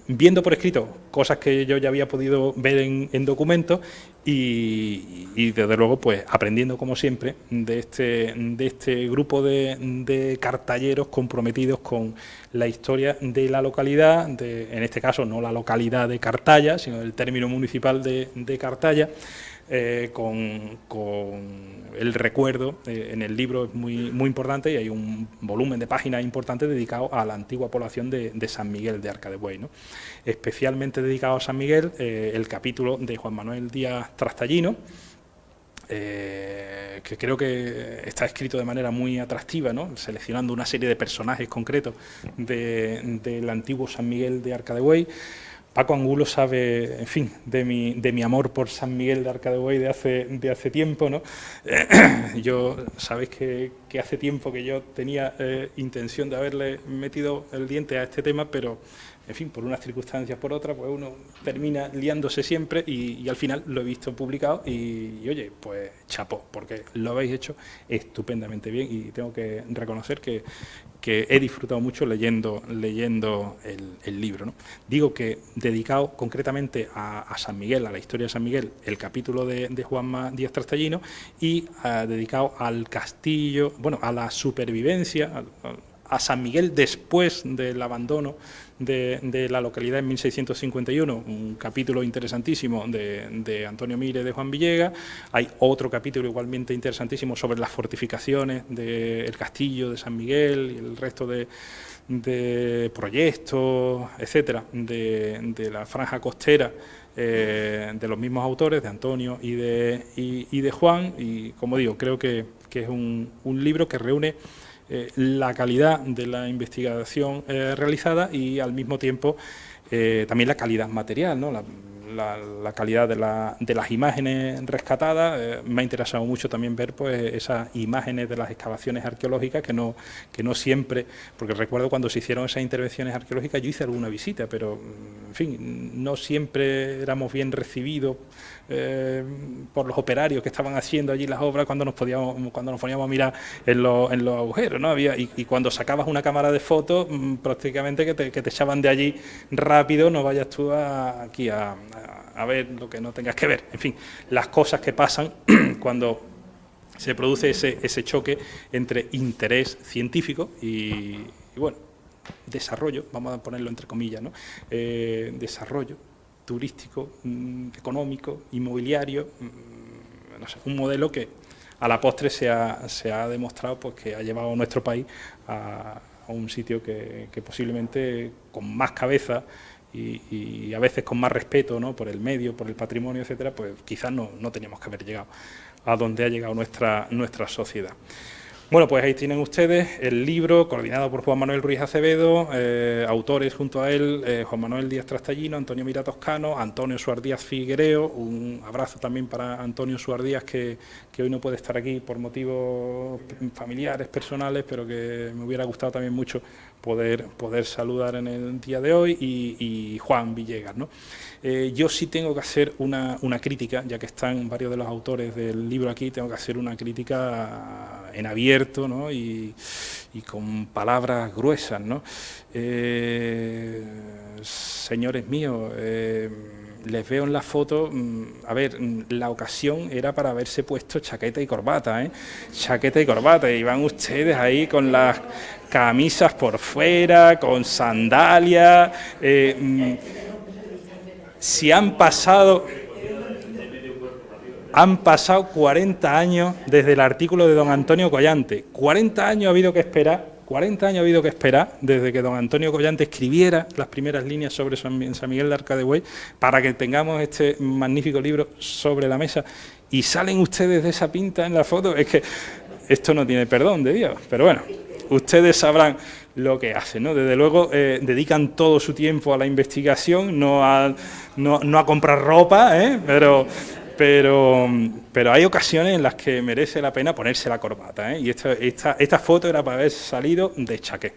viendo por escrito cosas que yo ya había podido ver en documentos y desde luego, pues aprendiendo, como siempre, de este grupo de cartalleros comprometidos con la historia de la localidad, en este caso no la localidad de Cartaya, sino el término municipal de Cartaya, con el recuerdo. En el libro es muy importante y hay un volumen de páginas importante dedicado a la antigua población de San Miguel de Arca de Buey, ¿no? Especialmente dedicado a San Miguel, el capítulo de Juan Manuel Díaz Trastallino, que creo que está escrito de manera muy atractiva, ¿no? Seleccionando una serie de personajes concretos del antiguo San Miguel de Arca de Buey. Paco Angulo sabe, en fin, de mi amor por San Miguel de Arca de Buey de hace tiempo, ¿no? Yo, sabéis que hace tiempo que yo tenía intención de haberle metido el diente a este tema, pero, en fin, por unas circunstancias, por otras, pues uno termina liándose siempre y al final lo he visto publicado y oye, pues chapó, porque lo habéis hecho estupendamente bien y tengo que reconocer que he disfrutado mucho leyendo el libro, ¿no? Digo que dedicado concretamente a San Miguel, a la historia de San Miguel, el capítulo de Juanma Díaz Trastallino, y dedicado al castillo, bueno, a la supervivencia, a San Miguel después del abandono de la localidad en 1651, un capítulo interesantísimo de Antonio Mire, de Juan Villegas. Hay otro capítulo igualmente interesantísimo sobre las fortificaciones del castillo de San Miguel y el resto de proyectos, etcétera, de la franja costera, de los mismos autores, de Antonio y de Juan. Y como digo, creo que es un libro que reúne la calidad de la investigación realizada y al mismo tiempo también la calidad material, ¿no? La calidad de las imágenes rescatadas. Me ha interesado mucho también ver pues esas imágenes de las excavaciones arqueológicas que no siempre, porque recuerdo cuando se hicieron esas intervenciones arqueológicas, yo hice alguna visita, pero en fin, no siempre éramos bien recibidos por los operarios que estaban haciendo allí las obras cuando nos poníamos a mirar en los agujeros, ¿no? Y cuando sacabas una cámara de fotos, prácticamente que te echaban de allí rápido, no vayas tú aquí a ver lo que no tengas que ver. En fin, las cosas que pasan cuando se produce ese choque entre interés científico y bueno, desarrollo, vamos a ponerlo entre comillas, ¿no? Desarrollo turístico, económico, inmobiliario, no sé, un modelo que a la postre se ha demostrado pues que ha llevado a nuestro país a un sitio que posiblemente con más cabeza y a veces con más respeto, ¿no? Por el medio, por el patrimonio, etcétera, pues quizás no teníamos que haber llegado a donde ha llegado nuestra sociedad. Bueno, pues ahí tienen ustedes el libro, coordinado por Juan Manuel Ruiz Acevedo, autores junto a él, Juan Manuel Díaz Trastallino, Antonio Mira Toscano, Antonio Suar Díaz Figuereo. Un abrazo también para Antonio Suar Díaz, que hoy no puede estar aquí por motivos familiares, personales, pero que me hubiera gustado también mucho poder saludar en el día de hoy, y Juan Villegas, ¿no? Yo sí tengo que hacer una crítica, ya que están varios de los autores del libro aquí, tengo que hacer una crítica en abierto, ¿no? y con palabras gruesas, ¿no? Señores míos, les veo en la foto, a ver, la ocasión era para haberse puesto chaqueta y corbata, chaqueta y corbata, y van ustedes ahí con las camisas por fuera, con sandalias. Si han pasado 40 años desde el artículo de don Antonio Collante, 40 años ha habido que esperar desde que don Antonio Collante escribiera las primeras líneas sobre San Miguel de Arcadehuey para que tengamos este magnífico libro sobre la mesa, y salen ustedes de esa pinta en la foto. Es que esto no tiene perdón de Dios, pero bueno, ustedes sabrán lo que hacen, ¿no? Desde luego dedican todo su tiempo a la investigación, no a comprar ropa, pero hay ocasiones en las que merece la pena ponerse la corbata, y esta foto era para haber salido de chaqué.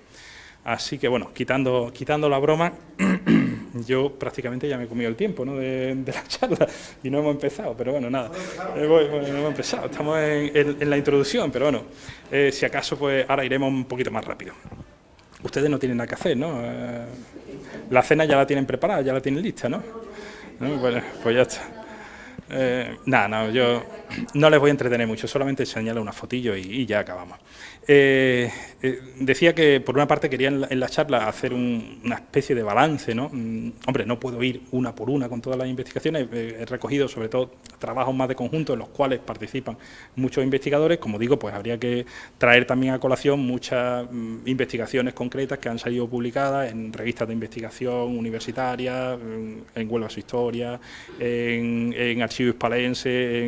Así que bueno, quitando la broma, yo prácticamente ya me he comido el tiempo, ¿no? de la charla, y no hemos empezado, pero bueno, nada, no hemos empezado, estamos en la introducción, pero bueno, si acaso pues ahora iremos un poquito más rápido. Ustedes no tienen nada que hacer, ¿no? La cena ya la tienen preparada, ya la tienen lista, ¿no? Bueno, pues ya está. Nada, yo no les voy a entretener mucho, solamente señalo una fotillo y ya acabamos. Decía que por una parte quería en la charla hacer una especie de balance, ¿no? Hombre, no puedo ir una por una con todas las investigaciones, he recogido sobre todo trabajos más de conjunto en los cuales participan muchos investigadores. Como digo, pues habría que traer también a colación muchas investigaciones concretas que han salido publicadas en revistas de investigación universitarias, en Huelva Su Historia, en Archivo Hispalense,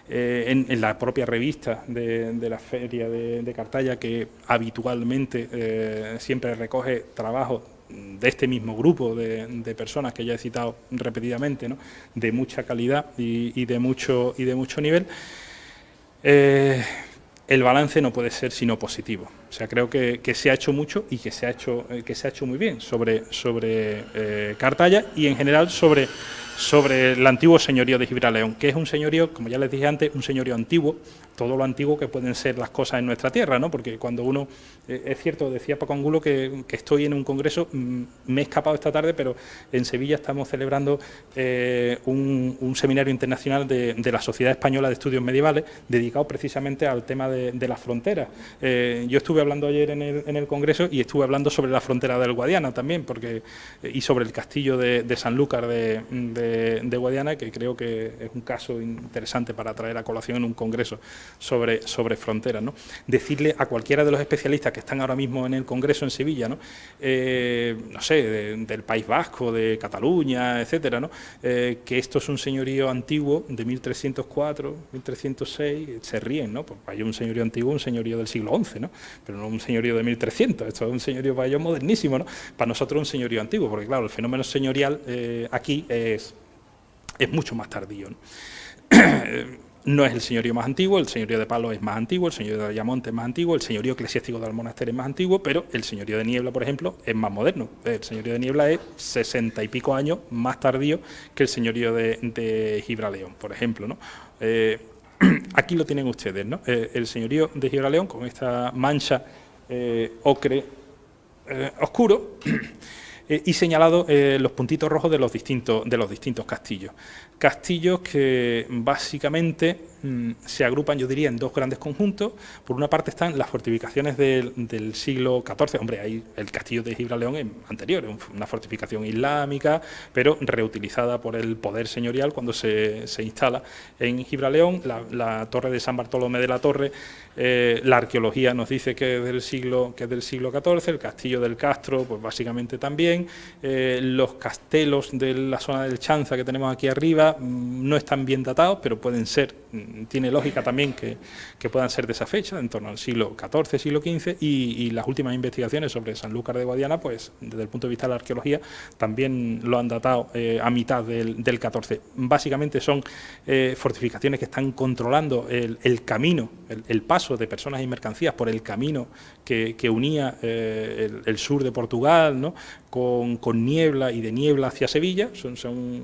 en la propia revista de la Feria de Cartaya, que habitualmente siempre recoge trabajos de este mismo grupo de personas que ya he citado repetidamente, ¿no? De mucha calidad y de mucho nivel. El balance no puede ser sino positivo. O sea, creo que se ha hecho mucho y que se ha hecho muy bien sobre Cartaya, y en general sobre sobre el antiguo señorío de Gibraleón, que es un señorío, como ya les dije antes, un señorío antiguo, todo lo antiguo que pueden ser las cosas en nuestra tierra, ¿no? Porque cuando uno, es cierto, decía Paco Angulo que estoy en un congreso, me he escapado esta tarde, pero en Sevilla estamos celebrando un seminario internacional de la Sociedad Española de Estudios Medievales, dedicado precisamente al tema de las fronteras. Yo estuve hablando ayer en el congreso y estuve hablando sobre la frontera del Guadiana también, y sobre el castillo de Sanlúcar de Guadiana, que creo que es un caso interesante para traer a colación en un congreso sobre fronteras, ¿no? Decirle a cualquiera de los especialistas que están ahora mismo en el congreso en Sevilla, ¿no? No sé, del País Vasco, de Cataluña, etcétera, ¿no? Que esto es un señorío antiguo de 1304, 1306, se ríen, ¿no? Pues hay un señorío antiguo, un señorío del siglo XI, ¿no? Pero no un señorío de 1300, esto es un señorío para ellos modernísimo, ¿no? Para nosotros un señorío antiguo, porque claro, el fenómeno señorial aquí es mucho más tardío, ¿no? No es el señorío más antiguo, el señorío de Palos es más antiguo, el señorío de Ayamonte es más antiguo, el señorío eclesiástico de Almonaster es más antiguo, pero el señorío de Niebla, por ejemplo, es más moderno. El señorío de Niebla es 60 y pico años más tardío que el señorío de Gibraleón, por ejemplo, ¿no? Aquí lo tienen ustedes, ¿no? El señorío de Gibraleón con esta mancha ocre oscuro y señalado los puntitos rojos de los distintos castillos. Castillos que básicamente se agrupan, yo diría, en dos grandes conjuntos. Por una parte están las fortificaciones del siglo XIV. Hombre, ahí el castillo de Gibraleón es anterior, es una fortificación islámica, pero reutilizada por el poder señorial cuando se instala en Gibraleón. La torre de San Bartolomé de la Torre, la arqueología nos dice que es del siglo XIV, el castillo del Castro, pues básicamente también. Los castelos de la zona del Chanza que tenemos aquí arriba no están bien datados, pero pueden ser, tiene lógica también que puedan ser de esa fecha, en torno al siglo XIV, siglo XV, y las últimas investigaciones sobre Sanlúcar de Guadiana, pues desde el punto de vista de la arqueología, también lo han datado a mitad del XIV. Básicamente son fortificaciones que están controlando el camino, el paso de personas y mercancías por el camino que unía el sur de Portugal, ¿no? con Niebla y de Niebla hacia Sevilla. Son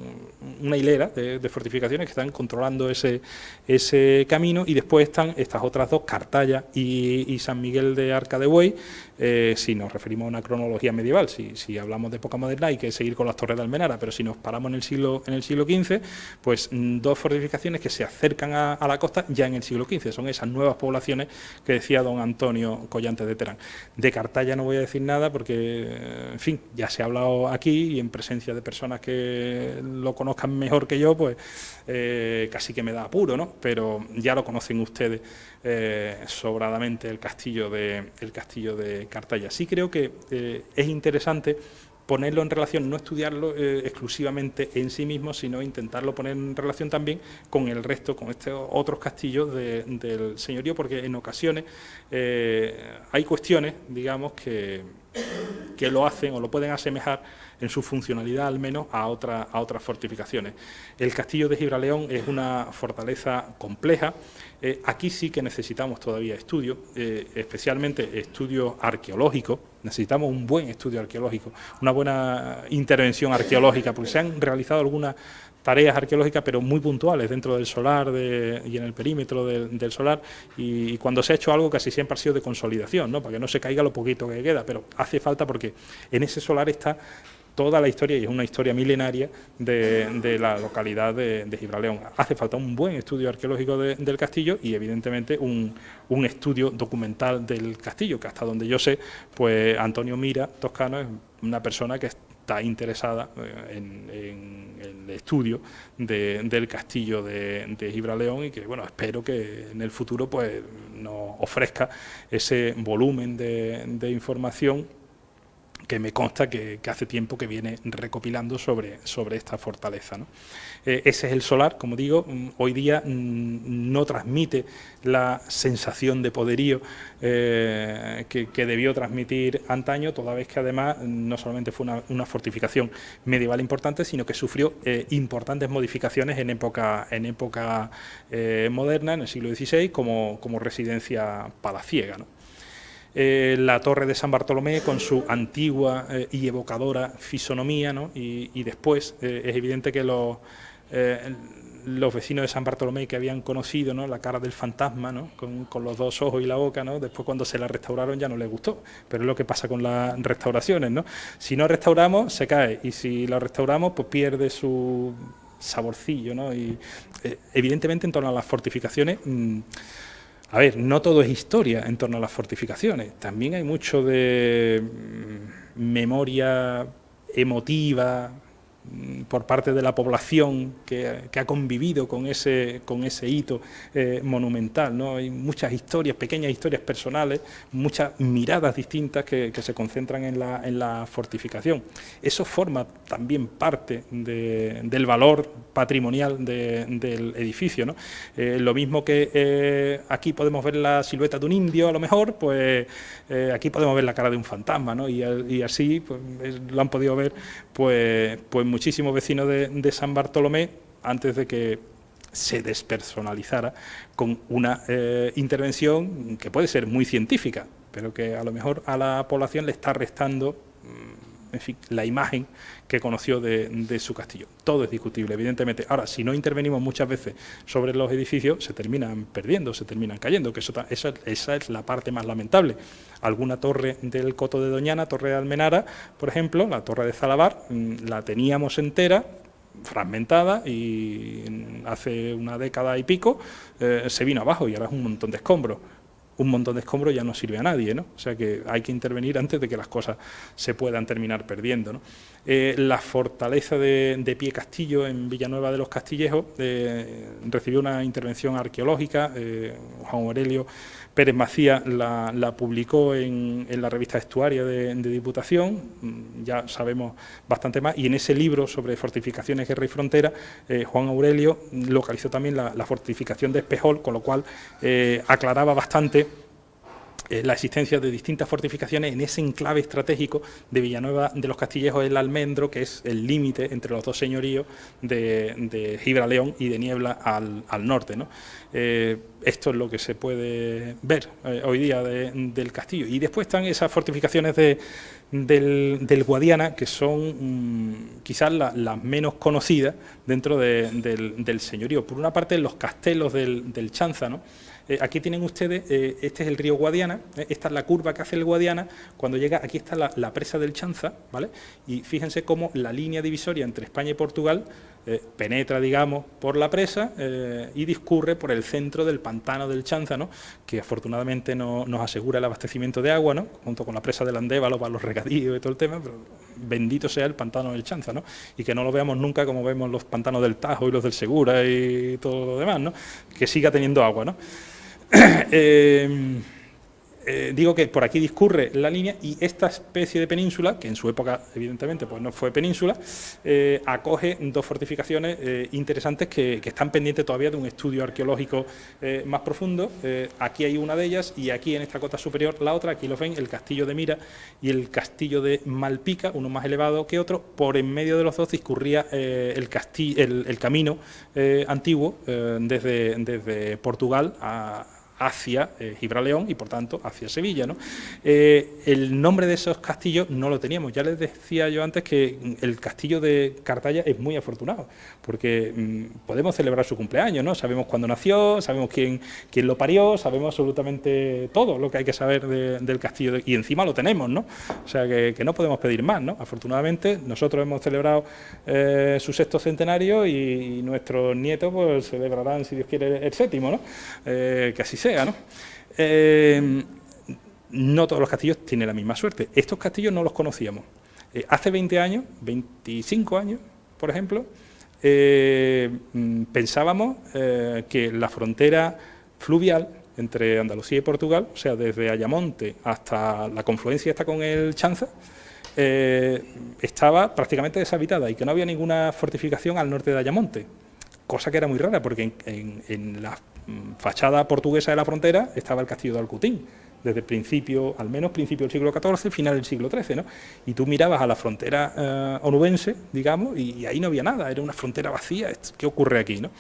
una hilera de fortificaciones que están controlando ese camino, y después están estas otras dos, Cartaya y San Miguel de Arca de Buey. Si nos referimos a una cronología medieval, si hablamos de época moderna hay que seguir con las Torres de Almenara, pero si nos paramos en el siglo XV, pues dos fortificaciones que se acercan a la costa ya en el siglo XV, son esas nuevas poblaciones que decía don Antonio Collantes de Terán. De Cartaya no voy a decir nada porque, en fin, ya se ha hablado aquí y en presencia de personas que lo conozcan mejor que yo, pues casi que me da apuro, ¿no? Pero ya lo conocen ustedes sobradamente el castillo de Cartaya. Sí creo que es interesante ponerlo en relación, no estudiarlo exclusivamente en sí mismo, sino intentarlo poner en relación también con el resto, con estos otros castillos del señorío, porque en ocasiones hay cuestiones, digamos, que lo hacen o lo pueden asemejar en su funcionalidad al menos a otras fortificaciones. El castillo de Gibraleón es una fortaleza compleja. Aquí sí que necesitamos todavía estudio, especialmente estudio arqueológico. Necesitamos un buen estudio arqueológico, una buena intervención arqueológica, porque se han realizado algunas tareas arqueológicas, pero muy puntuales dentro del solar y en el perímetro del solar, y cuando se ha hecho algo casi siempre ha sido de consolidación, ¿no? Para que no se caiga lo poquito que queda, pero hace falta porque en ese solar está toda la historia, y es una historia milenaria de la localidad de Gibraleón. Hace falta un buen estudio arqueológico del castillo y evidentemente un estudio documental del castillo, que hasta donde yo sé, pues Antonio Mira Toscano es una persona que está interesada en el estudio del castillo de Gibraleón, y que, bueno, espero que en el futuro pues nos ofrezca ese volumen de información que me consta que hace tiempo que viene recopilando sobre esta fortaleza, ¿no? Ese es el solar, como digo, hoy día no transmite la sensación de poderío que debió transmitir antaño, toda vez que además no solamente fue una fortificación medieval importante, sino que sufrió importantes modificaciones en época moderna, en el siglo XVI, como residencia palaciega, ¿no? la torre de San Bartolomé con su antigua y evocadora fisonomía, ¿no? Y después es evidente que los vecinos de San Bartolomé que habían conocido, ¿no?, la cara del fantasma, ¿no?, con los dos ojos y la boca, ¿no?, después cuando se la restauraron ya no les gustó, pero es lo que pasa con las restauraciones, ¿no? Si no restauramos se cae, y si la restauramos pues pierde su saborcillo, ¿no? Y evidentemente en torno a las fortificaciones, a ver, no todo es historia en torno a las fortificaciones, también hay mucho de memoria emotiva por parte de la población que ha convivido con ese hito monumental, ¿no? Hay muchas historias, pequeñas historias personales, muchas miradas distintas que se concentran en la fortificación. Eso forma también parte del valor patrimonial del edificio, ¿no? Lo mismo que aquí podemos ver la silueta de un indio, a lo mejor, pues aquí podemos ver la cara de un fantasma, ¿no? Y así pues, lo han podido ver pues muchísimos vecinos de San Bartolomé antes de que se despersonalizara con una intervención que puede ser muy científica, pero que a lo mejor a la población le está restando, en fin, la imagen que conoció de su castillo. Todo es discutible, evidentemente. Ahora, si no intervenimos muchas veces sobre los edificios, se terminan perdiendo, se terminan cayendo, que esa es la parte más lamentable. Alguna torre del Coto de Doñana, Torre de Almenara, por ejemplo, la Torre de Zalabar, la teníamos entera, fragmentada, y hace una década y pico se vino abajo y ahora es un montón de escombros. Un montón de escombros ya no sirve a nadie, ¿no? O sea que hay que intervenir antes de que las cosas se puedan terminar perdiendo, ¿no? La fortaleza de Pie Castillo en Villanueva de los Castillejos recibió una intervención arqueológica. Juan Aurelio Pérez Macías la publicó en la revista Estuaria de Diputación, ya sabemos bastante más, y en ese libro sobre fortificaciones, guerra y frontera, Juan Aurelio localizó también la fortificación de Espejol, con lo cual aclaraba bastante la existencia de distintas fortificaciones en ese enclave estratégico de Villanueva de los Castillejos, el Almendro, que es el límite entre los dos señoríos de Gibraleón y de Niebla al norte, ¿no? Esto es lo que se puede ver hoy día del castillo. Y después están esas fortificaciones del Guadiana, que son quizás las menos conocidas dentro del señorío. Por una parte, los castelos del Chanza, ¿no? Aquí tienen ustedes, este es el río Guadiana, esta es la curva que hace el Guadiana, cuando llega, aquí está la presa del Chanza, ¿vale? Y fíjense cómo la línea divisoria entre España y Portugal penetra, digamos, por la presa y discurre por el centro del pantano del Chanza, ¿no?, que afortunadamente nos asegura el abastecimiento de agua, ¿no?, junto con la presa del Andévalo para los regadíos y todo el tema, pero bendito sea el pantano del Chanza, ¿no?, y que no lo veamos nunca como vemos los pantanos del Tajo y los del Segura y todo lo demás, ¿no?, que siga teniendo agua, ¿no? Digo que por aquí discurre la línea y esta especie de península, que en su época evidentemente pues no fue península, acoge dos fortificaciones interesantes que están pendientes todavía de un estudio arqueológico más profundo. Aquí hay una de ellas y aquí en esta cota superior la otra. Aquí los ven, el castillo de Mira y el castillo de Malpica, uno más elevado que otro. Por en medio de los dos discurría el camino antiguo desde Portugal hacia Gibraleón y, por tanto, hacia Sevilla, ¿no? El nombre de esos castillos no lo teníamos. Ya les decía yo antes que el castillo de Cartaya es muy afortunado, porque podemos celebrar su cumpleaños, ¿no? Sabemos cuándo nació, sabemos quién lo parió, sabemos absolutamente todo lo que hay que saber del castillo, y encima lo tenemos, ¿no? O sea, que no podemos pedir más, ¿no? Afortunadamente, nosotros hemos celebrado su sexto centenario y nuestros nietos pues celebrarán, si Dios quiere, el séptimo, ¿no? Que así sea, ¿no? No todos los castillos tienen la misma suerte. Estos castillos no los conocíamos. Hace 20 años, 25 años, por ejemplo, pensábamos que la frontera fluvial entre Andalucía y Portugal, o sea, desde Ayamonte hasta la confluencia esta con el Chanza, estaba prácticamente deshabitada y que no había ninguna fortificación al norte de Ayamonte, cosa que era muy rara porque en la fachada portuguesa de la frontera estaba el castillo de Alcutín, desde el principio, al menos principio del siglo XIV, final del siglo XIII, ¿no? Y tú mirabas a la frontera onubense, digamos, y ahí no había nada, era una frontera vacía. ¿Qué ocurre aquí, no?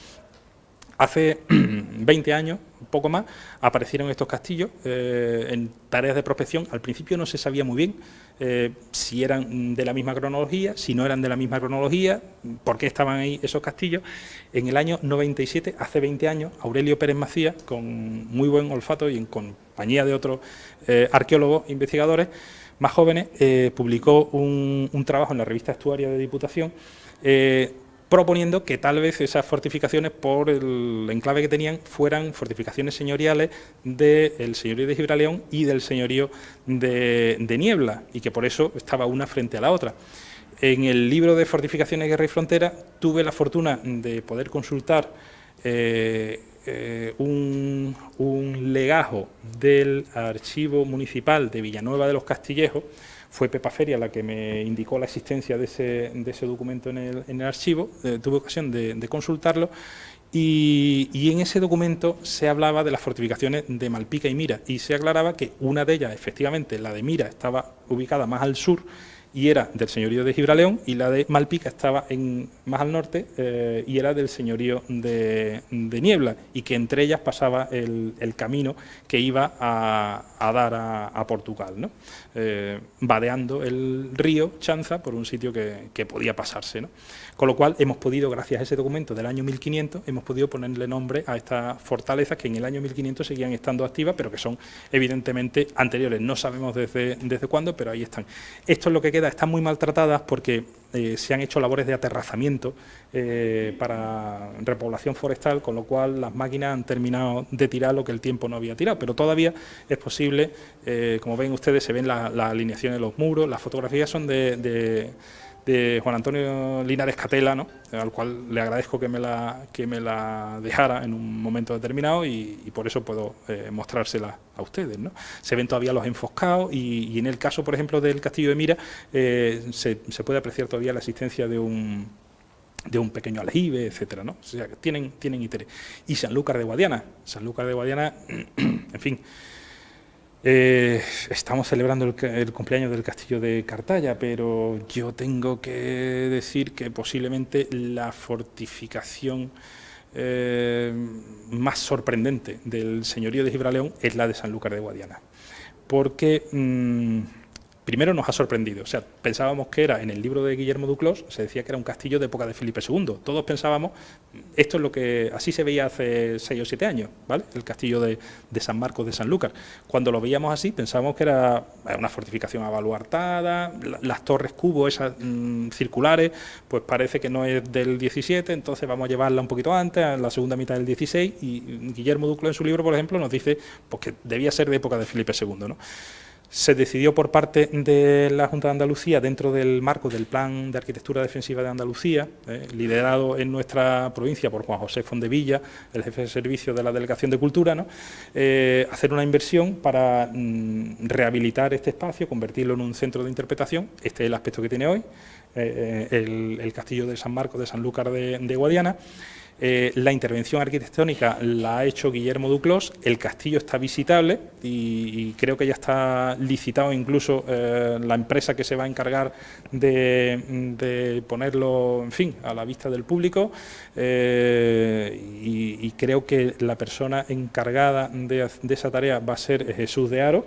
Hace 20 años, un poco más, aparecieron estos castillos en tareas de prospección. Al principio no se sabía muy bien si eran de la misma cronología, si no eran de la misma cronología, por qué estaban ahí esos castillos. En el año 97, hace 20 años, Aurelio Pérez Macías, con muy buen olfato y en compañía de otros arqueólogos, investigadores más jóvenes, publicó un trabajo en la revista Estuaria de Diputación, proponiendo que tal vez esas fortificaciones, por el enclave que tenían, fueran fortificaciones señoriales del señorío de Gibraleón y del señorío de Niebla, y que por eso estaba una frente a la otra. En el libro de Fortificaciones, Guerra y Frontera tuve la fortuna de poder consultar un legajo del Archivo Municipal de Villanueva de los Castillejos. Fue Pepa Feria la que me indicó la existencia de ese documento en el archivo. Tuve ocasión de consultarlo y en ese documento se hablaba de las fortificaciones de Malpica y Mira, y se aclaraba que una de ellas, efectivamente, la de Mira, estaba ubicada más al sur y era del señorío de Gibraleón, y la de Malpica estaba más al norte y era del señorío de Niebla, y que entre ellas pasaba el camino que iba a dar a Portugal, ¿no? Vadeando el río Chanza por un sitio que podía pasarse, ¿no? Con lo cual hemos podido, gracias a ese documento del año 1500, hemos podido ponerle nombre a estas fortalezas que en el año 1500 seguían estando activas, pero que son evidentemente anteriores. No sabemos desde cuándo, pero ahí están. Esto es lo que queda. Están muy maltratadas porque se han hecho labores de aterrazamiento para repoblación forestal, con lo cual las máquinas han terminado de tirar lo que el tiempo no había tirado, pero todavía es posible. Como ven ustedes, se ven la alineación de los muros. Las fotografías son de Juan Antonio Linares Catela, ¿no?, al cual le agradezco que me la dejara en un momento determinado, y por eso puedo mostrársela a ustedes, ¿no? Se ven todavía los enfoscados y en el caso, por ejemplo, del Castillo de Mira, se puede apreciar todavía la existencia de un pequeño aljibe, etcétera, ¿no? O sea, que tienen interés. Y Sanlúcar de Guadiana, en fin. Estamos celebrando el cumpleaños del castillo de Cartaya, pero yo tengo que decir que posiblemente la fortificación más sorprendente del señorío de Gibraleón es la de Sanlúcar de Guadiana, porque primero nos ha sorprendido. O sea, pensábamos que era, en el libro de Guillermo Duclos, se decía que era un castillo de época de Felipe II. Todos pensábamos, esto es lo que así se veía hace 6 o 7 años, ¿vale?, el castillo de San Marcos de Sanlúcar. Cuando lo veíamos así, pensábamos que era una fortificación abaluartada, las torres cubo, esas circulares, pues parece que no es del 17, entonces vamos a llevarla un poquito antes, a la segunda mitad del 16, y Guillermo Duclos en su libro, por ejemplo, nos dice pues, que debía ser de época de Felipe II, ¿no? Se decidió por parte de la Junta de Andalucía, dentro del marco del Plan de Arquitectura Defensiva de Andalucía, liderado en nuestra provincia por Juan José Fondevilla, el jefe de servicio de la Delegación de Cultura, ¿no?, hacer una inversión para rehabilitar este espacio, convertirlo en un centro de interpretación. Este es el aspecto que tiene hoy, el castillo de San Marcos de Sanlúcar de Guadiana. La intervención arquitectónica la ha hecho Guillermo Duclos. El castillo está visitable y creo que ya está licitado incluso la empresa que se va a encargar de ponerlo, en fin, a la vista del público, y creo que la persona encargada de esa tarea va a ser Jesús de Haro,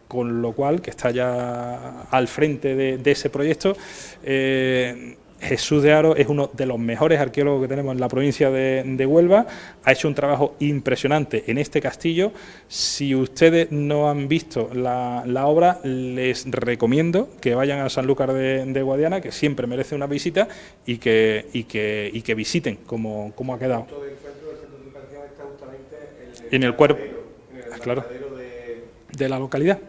con lo cual, que está ya al frente de ese proyecto. Jesús de Haro es uno de los mejores arqueólogos que tenemos en la provincia de Huelva. Ha hecho un trabajo impresionante en este castillo. Si ustedes no han visto la obra, les recomiendo que vayan a Sanlúcar de Guadiana, que siempre merece una visita, y que visiten cómo ha quedado. El punto de encuentro del centro de educación está justamente en el cuerpo, claro, de la localidad.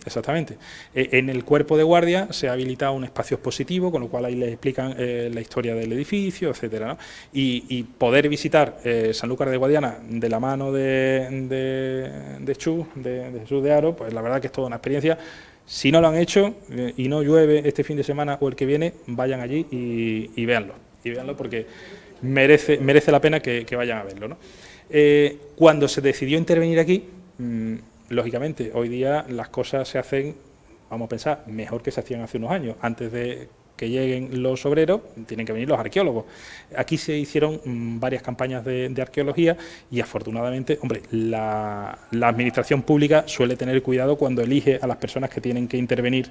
Exactamente. En el cuerpo de guardia se ha habilitado un espacio expositivo, con lo cual ahí les explican la historia del edificio, etcétera, ¿no? Y poder visitar Sanlúcar de Guadiana de la mano de Jesús de Haro, pues la verdad que es toda una experiencia. Si no lo han hecho y no llueve este fin de semana o el que viene, vayan allí y véanlo. Y véanlo porque merece la pena que vayan a verlo, ¿no? Cuando se decidió intervenir aquí, lógicamente, hoy día las cosas se hacen, vamos a pensar, mejor que se hacían hace unos años. Antes de que lleguen los obreros, tienen que venir los arqueólogos. Aquí se hicieron varias campañas de arqueología y afortunadamente, hombre, la administración pública suele tener cuidado cuando elige a las personas que tienen que intervenir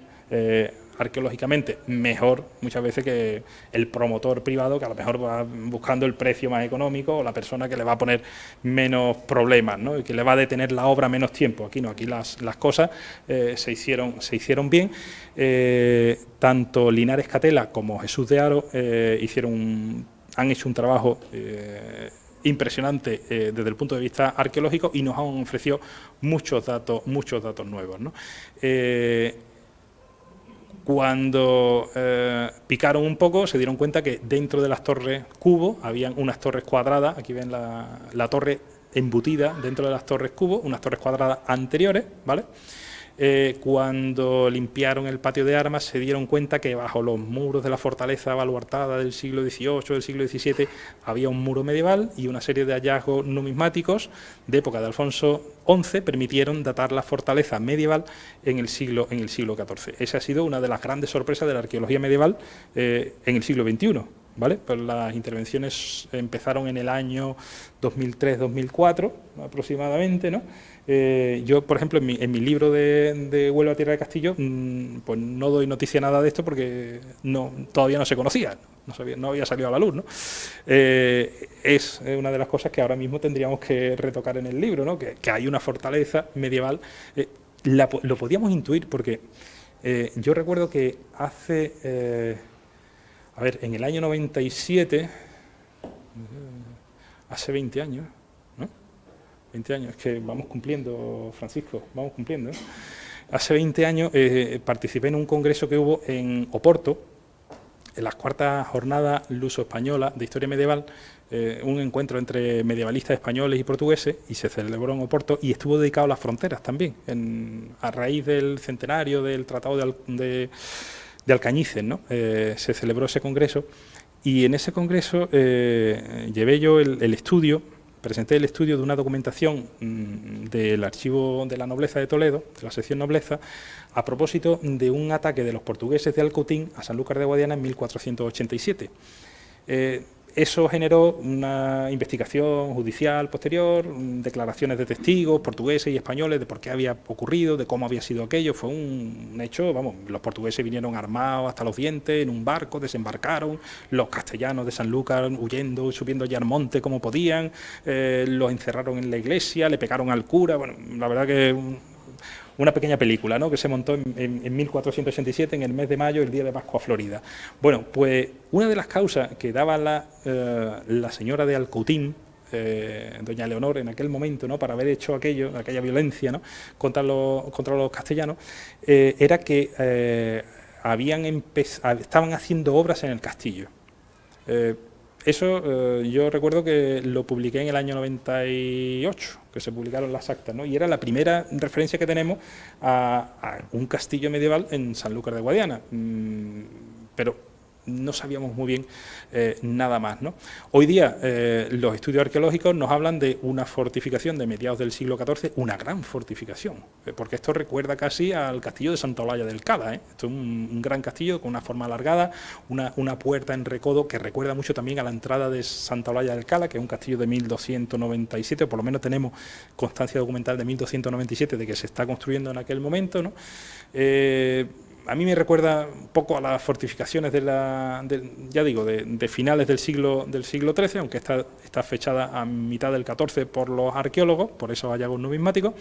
arqueológicamente, mejor muchas veces que el promotor privado, que a lo mejor va buscando el precio más económico, o la persona que le va a poner menos problemas, ¿no? Y que le va a detener la obra menos tiempo. Aquí no, aquí las cosas se hicieron bien. Tanto Linares Catela como Jesús de Haro han hecho un trabajo impresionante desde el punto de vista arqueológico y nos han ofrecido muchos datos nuevos, ¿no? Cuando picaron un poco, se dieron cuenta que dentro de las torres cubo habían unas torres cuadradas. Aquí ven la torre embutida dentro de las torres cubo, unas torres cuadradas anteriores, ¿vale? Cuando limpiaron el patio de armas se dieron cuenta que bajo los muros de la fortaleza baluartada del siglo XVIII, del siglo XVII, había un muro medieval y una serie de hallazgos numismáticos de época de Alfonso XI permitieron datar la fortaleza medieval en el siglo XIV. Esa ha sido una de las grandes sorpresas de la arqueología medieval en el siglo XXI. ¿Vale? Pues las intervenciones empezaron en el año 2003-2004 aproximadamente, ¿no? Yo, por ejemplo, en mi libro de Huelva, Tierra de Castillo, pues no doy noticia nada de esto porque todavía no se conocía, no había salido a la luz, ¿no? Es una de las cosas que ahora mismo tendríamos que retocar en el libro, ¿no? Que hay una fortaleza medieval. Lo podíamos intuir porque yo recuerdo que en el año 97, hace 20 años, ¿no? 20 años, es que vamos cumpliendo, Francisco, vamos cumpliendo, ¿eh? Hace 20 años participé en un congreso que hubo en Oporto, en las cuartas jornadas luso-española de historia medieval, un encuentro entre medievalistas españoles y portugueses, y se celebró en Oporto y estuvo dedicado a las fronteras también, a raíz del centenario del Tratado de Alcañices, ¿no? Se celebró ese congreso y en ese congreso llevé yo presenté el estudio de una documentación del Archivo de la Nobleza de Toledo, de la sección Nobleza, a propósito de un ataque de los portugueses de Alcoutín a Sanlúcar de Guadiana en 1487. Eso generó una investigación judicial posterior, declaraciones de testigos portugueses y españoles de por qué había ocurrido, de cómo había sido aquello. Fue un hecho, vamos, los portugueses vinieron armados hasta los dientes en un barco, desembarcaron, los castellanos de Sanlúcar huyendo, subiendo ya al monte como podían, los encerraron en la iglesia, le pegaron al cura. Bueno, la verdad que una pequeña película, ¿no?, que se montó en 1487, en el mes de mayo, el día de Pascua Florida. Bueno, pues una de las causas que daba la señora de Alcoutín, doña Leonor, en aquel momento, ¿no?, para haber hecho aquella violencia, ¿no?, contra los castellanos, era que estaban haciendo obras en el castillo. Eso yo recuerdo que lo publiqué en el año 98, que se publicaron las actas, ¿no? Y era la primera referencia que tenemos a un castillo medieval en Sanlúcar de Guadiana, pero no sabíamos muy bien nada más, ¿no? Hoy día los estudios arqueológicos nos hablan de una fortificación de mediados del siglo XIV, una gran fortificación, porque esto recuerda casi al castillo de Santa Olalla del Cala, ¿eh? Esto es un gran castillo con una forma alargada, una puerta en recodo que recuerda mucho también a la entrada de Santa Olalla del Cala, que es un castillo de 1297, o por lo menos tenemos constancia documental de 1297 de que se está construyendo en aquel momento, ¿no? A mí me recuerda un poco a las fortificaciones de finales del siglo XIII, aunque está fechada a mitad del XIV por los arqueólogos, por esos hallazgos numismáticos.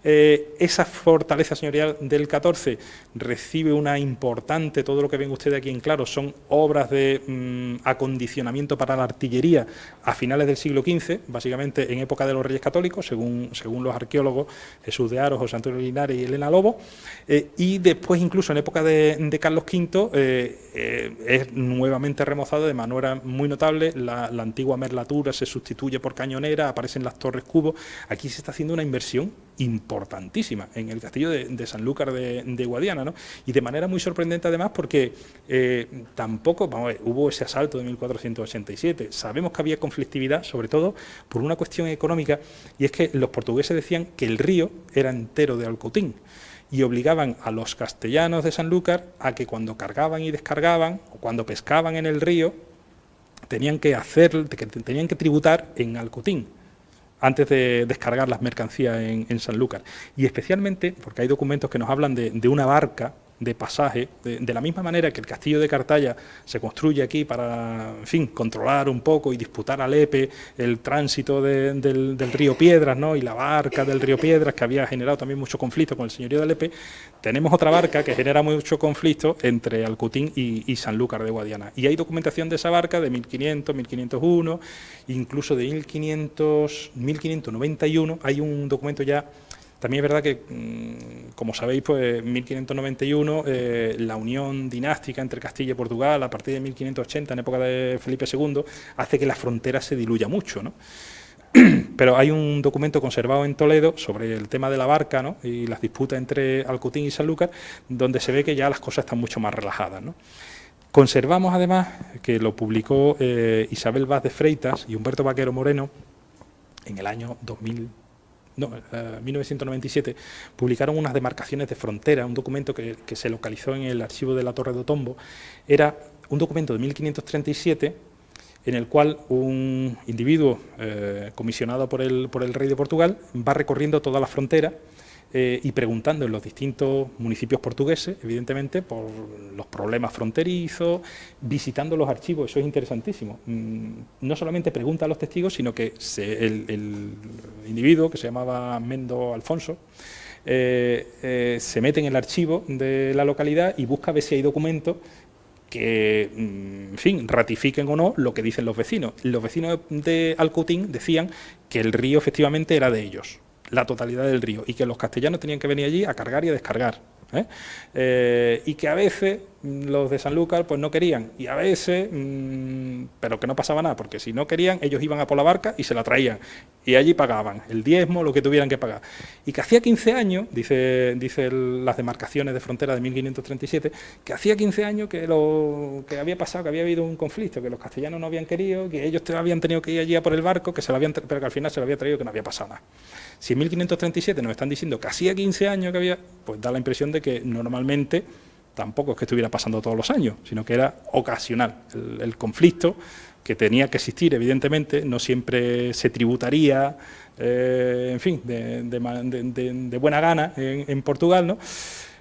Esa fortaleza señorial del XIV recibe una importante, todo lo que ven ustedes aquí en claro, son obras de acondicionamiento para la artillería a finales del siglo XV, básicamente en época de los Reyes Católicos, según los arqueólogos Jesús de Haro, José Antonio Linares y Elena Lobo, y después incluso en época de Carlos V es nuevamente remozado de manera muy notable, la antigua merlatura se sustituye por cañonera, aparecen las torres cubo. Aquí se está haciendo una inversión importantísima en el castillo de Sanlúcar de Guadiana, ¿no? Y de manera muy sorprendente además porque tampoco, vamos a ver, hubo ese asalto de 1487, sabemos que había conflictividad, sobre todo por una cuestión económica, y es que los portugueses decían que el río era entero de Alcoutín. y obligaban a los castellanos de Sanlúcar a que cuando cargaban y descargaban, o cuando pescaban en el río, tenían que tributar en Alcutín antes de descargar las mercancías en Sanlúcar. Y especialmente, porque hay documentos que nos hablan de una barca de pasaje, de la misma manera que el castillo de Cartaya se construye aquí para, en fin, controlar un poco y disputar a Lepe el tránsito del río Piedras, ¿no?, y la barca del río Piedras, que había generado también mucho conflicto con el señorío de Lepe. Tenemos otra barca que genera mucho conflicto entre Alcutín y Sanlúcar de Guadiana. Y hay documentación de esa barca de 1500, 1501, incluso de 1591. Hay un documento ya. También es verdad que, como sabéis, pues en 1591 la unión dinástica entre Castilla y Portugal, a partir de 1580, en época de Felipe II, hace que la frontera se diluya mucho, ¿no? Pero hay un documento conservado en Toledo sobre el tema de la barca, ¿no?, y las disputas entre Alcutín y Sanlúcar, donde se ve que ya las cosas están mucho más relajadas, ¿no? Conservamos, además, que lo publicó Isabel Vaz de Freitas y Humberto Vaquero Moreno en el año 1997, publicaron unas demarcaciones de frontera, un documento que se localizó en el archivo de la Torre de Otombo. Era un documento de 1537 en el cual un individuo comisionado por el rey de Portugal va recorriendo toda la frontera y preguntando en los distintos municipios portugueses, evidentemente, por los problemas fronterizos, visitando los archivos. Eso es interesantísimo. No solamente pregunta a los testigos, sino que el individuo, que se llamaba Mendo Alfonso, se mete en el archivo de la localidad y busca ver si hay documentos que, en fin, ratifiquen o no lo que dicen los vecinos. Los vecinos de Alcutín decían que el río efectivamente era de ellos, la totalidad del río, y que los castellanos tenían que venir allí a cargar y a descargar, y que a veces los de Sanlúcar pues no querían, y a veces, pero que no pasaba nada, porque si no querían, ellos iban a por la barca y se la traían, y allí pagaban el diezmo, lo que tuvieran que pagar. Y que hacía 15 años, dice las demarcaciones de frontera de 1537, que hacía 15 años que había pasado, que había habido un conflicto, que los castellanos no habían querido, que ellos habían tenido que ir allí a por el barco, pero que al final se lo había traído, que no había pasado nada. Si en 1537 nos están diciendo que hacía 15 años que había, pues da la impresión de que normalmente tampoco es que estuviera pasando todos los años, sino que era ocasional. El conflicto que tenía que existir, evidentemente, no siempre se tributaría, en fin, de buena gana en Portugal, ¿no?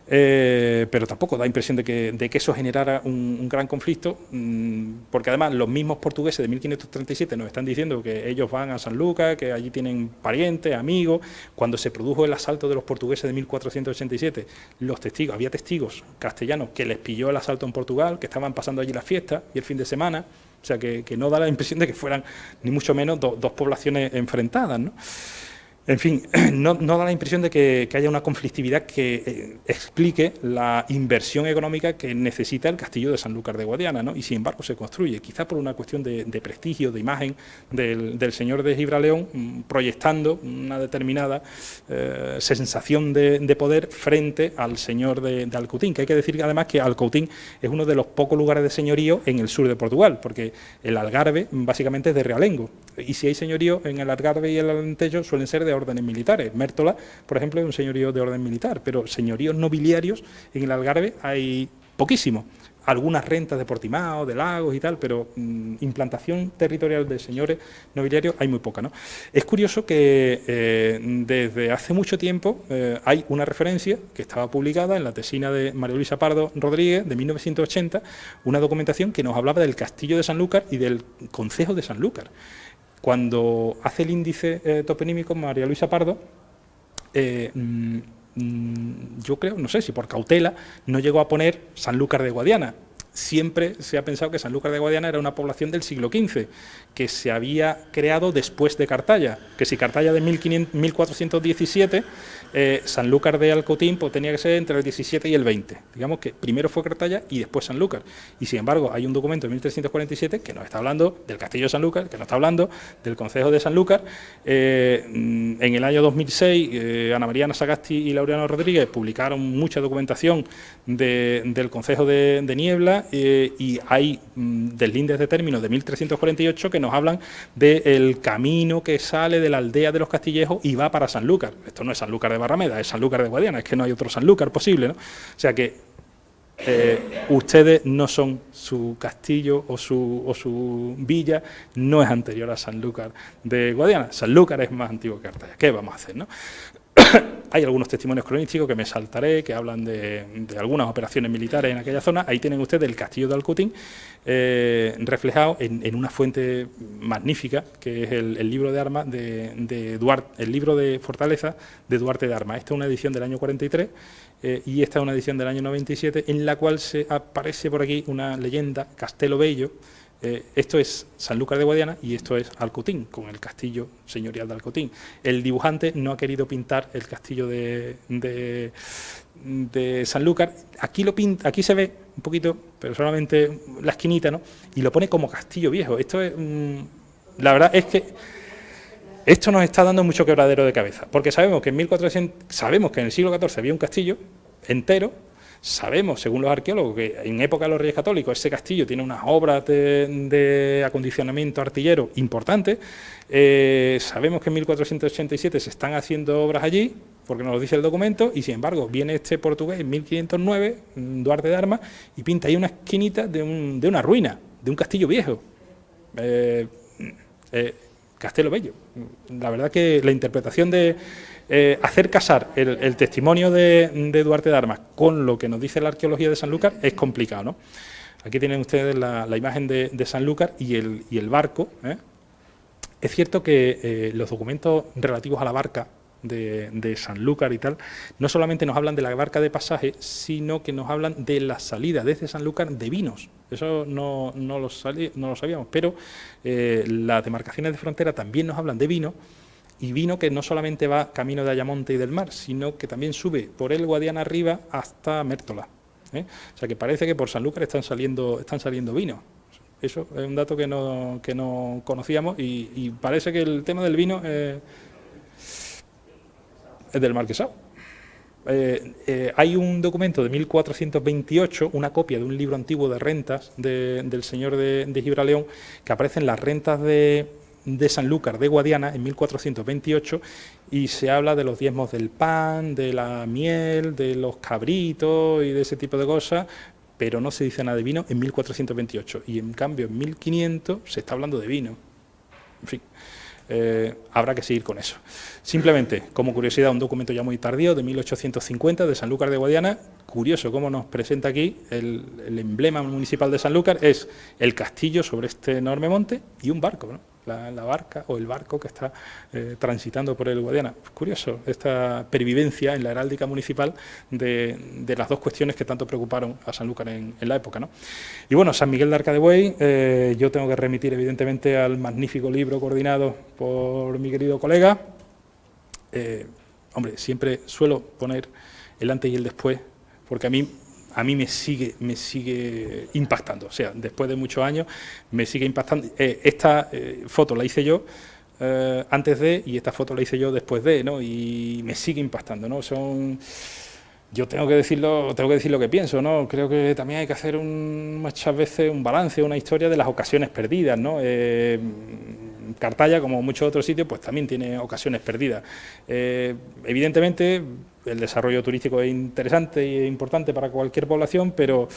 Pero tampoco da impresión de que eso generara un gran conflicto, porque además los mismos portugueses de 1537 nos están diciendo que ellos van a Sanlúcar, que allí tienen parientes, amigos. Cuando se produjo el asalto de los portugueses de 1487, había testigos castellanos que les pilló el asalto en Portugal, que estaban pasando allí las fiestas y el fin de semana. O sea, que no da la impresión de que fueran ni mucho menos dos poblaciones enfrentadas, ¿no? En fin, no da la impresión de que haya una conflictividad que explique la inversión económica que necesita el castillo de Sanlúcar de Guadiana, ¿no? Y sin embargo se construye, quizá por una cuestión de prestigio, de imagen del señor de Gibraleón, proyectando una determinada sensación de poder frente al señor de Alcutín, que hay que decir además que Alcutín es uno de los pocos lugares de señorío en el sur de Portugal, porque el Algarve básicamente es de realengo, y si hay señorío en el Algarve y el Alentejo suelen ser de órdenes militares. Mértola, por ejemplo, es un señorío de orden militar, pero señoríos nobiliarios en el Algarve hay poquísimos. Algunas rentas de Portimao, de Lagos y tal, pero implantación territorial de señores nobiliarios hay muy poca, ¿no? Es curioso que desde hace mucho tiempo hay una referencia que estaba publicada en la tesina de María Luisa Pardo Rodríguez de 1980, una documentación que nos hablaba del castillo de Sanlúcar y del concejo de Sanlúcar. Cuando hace el índice toponímico María Luisa Pardo, yo creo, no sé si por cautela, no llegó a poner Sanlúcar de Guadiana. Siempre se ha pensado que Sanlúcar de Guadiana era una población del siglo XV, que se había creado después de Cartaya, que si Cartaya de 1417, Sanlúcar de Alcutín pues tenía que ser entre el 17 y el 20. Digamos que primero fue Cartaya y después Sanlúcar. Y sin embargo hay un documento de 1347 que nos está hablando del castillo de Sanlúcar, que nos está hablando del concejo de Sanlúcar. En el año 2006, Ana María Sagasti y Laureano Rodríguez publicaron mucha documentación del concejo de Niebla, Guadiana y hay deslindes de términos de 1348 que nos hablan del camino que sale de la aldea de los Castillejos y va para Sanlúcar. Esto no es Sanlúcar de Barrameda, es Sanlúcar de Guadiana, es que no hay otro Sanlúcar posible, ¿no? O sea que ustedes no son, su castillo o su villa no es anterior a Sanlúcar de Guadiana. Sanlúcar es más antiguo que Artaya. ¿Qué vamos a hacer, no? Hay algunos testimonios cronísticos que me saltaré, que hablan de algunas operaciones militares en aquella zona. Ahí tienen ustedes el castillo de Alcutín, reflejado en una fuente magnífica, que es el libro de armas de Duarte, el libro de fortaleza de Duarte de Armas. Esta es una edición del año 43 y esta es una edición del año 97, en la cual se aparece por aquí una leyenda, Castelo Bello. Esto es Sanlúcar de Guadiana y esto es Alcutín, con el castillo señorial de Alcutín. El dibujante no ha querido pintar el castillo de Sanlúcar. Aquí lo pinta, aquí se ve un poquito, pero solamente la esquinita, ¿no? Y lo pone como castillo viejo. Esto es, la verdad es que esto nos está dando mucho quebradero de cabeza, porque sabemos que en el siglo XIV había un castillo entero. Sabemos, según los arqueólogos, que en época de los Reyes Católicos ese castillo tiene unas obras de acondicionamiento artillero importantes. Sabemos que en 1487 se están haciendo obras allí, porque nos lo dice el documento, y sin embargo viene este portugués en 1509, Duarte de Armas, y pinta ahí una esquinita de una ruina, de un castillo viejo. Castelo Bello. La verdad que la interpretación de hacer casar el testimonio de Duarte de Armas con lo que nos dice la arqueología de Sanlúcar es complicado, ¿no? Aquí tienen ustedes la imagen de Sanlúcar y el barco. Es cierto que los documentos relativos a la barca de Sanlúcar y tal, no solamente nos hablan de la barca de pasaje, sino que nos hablan de la salida desde Sanlúcar de vinos. Eso no lo sabíamos, pero las demarcaciones de frontera también nos hablan de vino, y vino que no solamente va camino de Ayamonte y del mar, sino que también sube por el Guadiana arriba hasta Mértola. O sea que parece que por Sanlúcar están saliendo vinos. Eso es un dato que no conocíamos y parece que el tema del vino es del marquesado. Hay un documento de 1428, una copia de un libro antiguo de rentas del señor de Gibraleón, que aparecen las rentas de Sanlúcar de Guadiana en 1428 y se habla de los diezmos del pan, de la miel, de los cabritos y de ese tipo de cosas, pero no se dice nada de vino en 1428 y en cambio en 1500 se está hablando de vino. En fin, habrá que seguir con eso. Simplemente, como curiosidad, un documento ya muy tardío de 1850 de Sanlúcar de Guadiana. Curioso cómo nos presenta aquí el emblema municipal de Sanlúcar, es el castillo sobre este enorme monte y un barco, ¿no? La barca o el barco que está transitando por el Guadiana. Curioso esta pervivencia en la heráldica municipal de las dos cuestiones que tanto preocuparon a Sanlúcar en la época, ¿no? Y bueno, San Miguel de Arcadebuey, yo tengo que remitir evidentemente al magnífico libro coordinado por mi querido colega. Hombre, siempre suelo poner el antes y el después, porque a mí me sigue impactando. O sea, después de muchos años me sigue impactando. Esta foto la hice yo antes de, y esta foto la hice yo después de, ¿no? Y me sigue impactando, ¿no? Yo tengo que decir lo que pienso, ¿no? Creo que también hay que hacer muchas veces un balance, una historia de las ocasiones perdidas, ¿no? Cartaya, como muchos otros sitios, pues también tiene ocasiones perdidas. Evidentemente, el desarrollo turístico es interesante y es importante para cualquier población, pero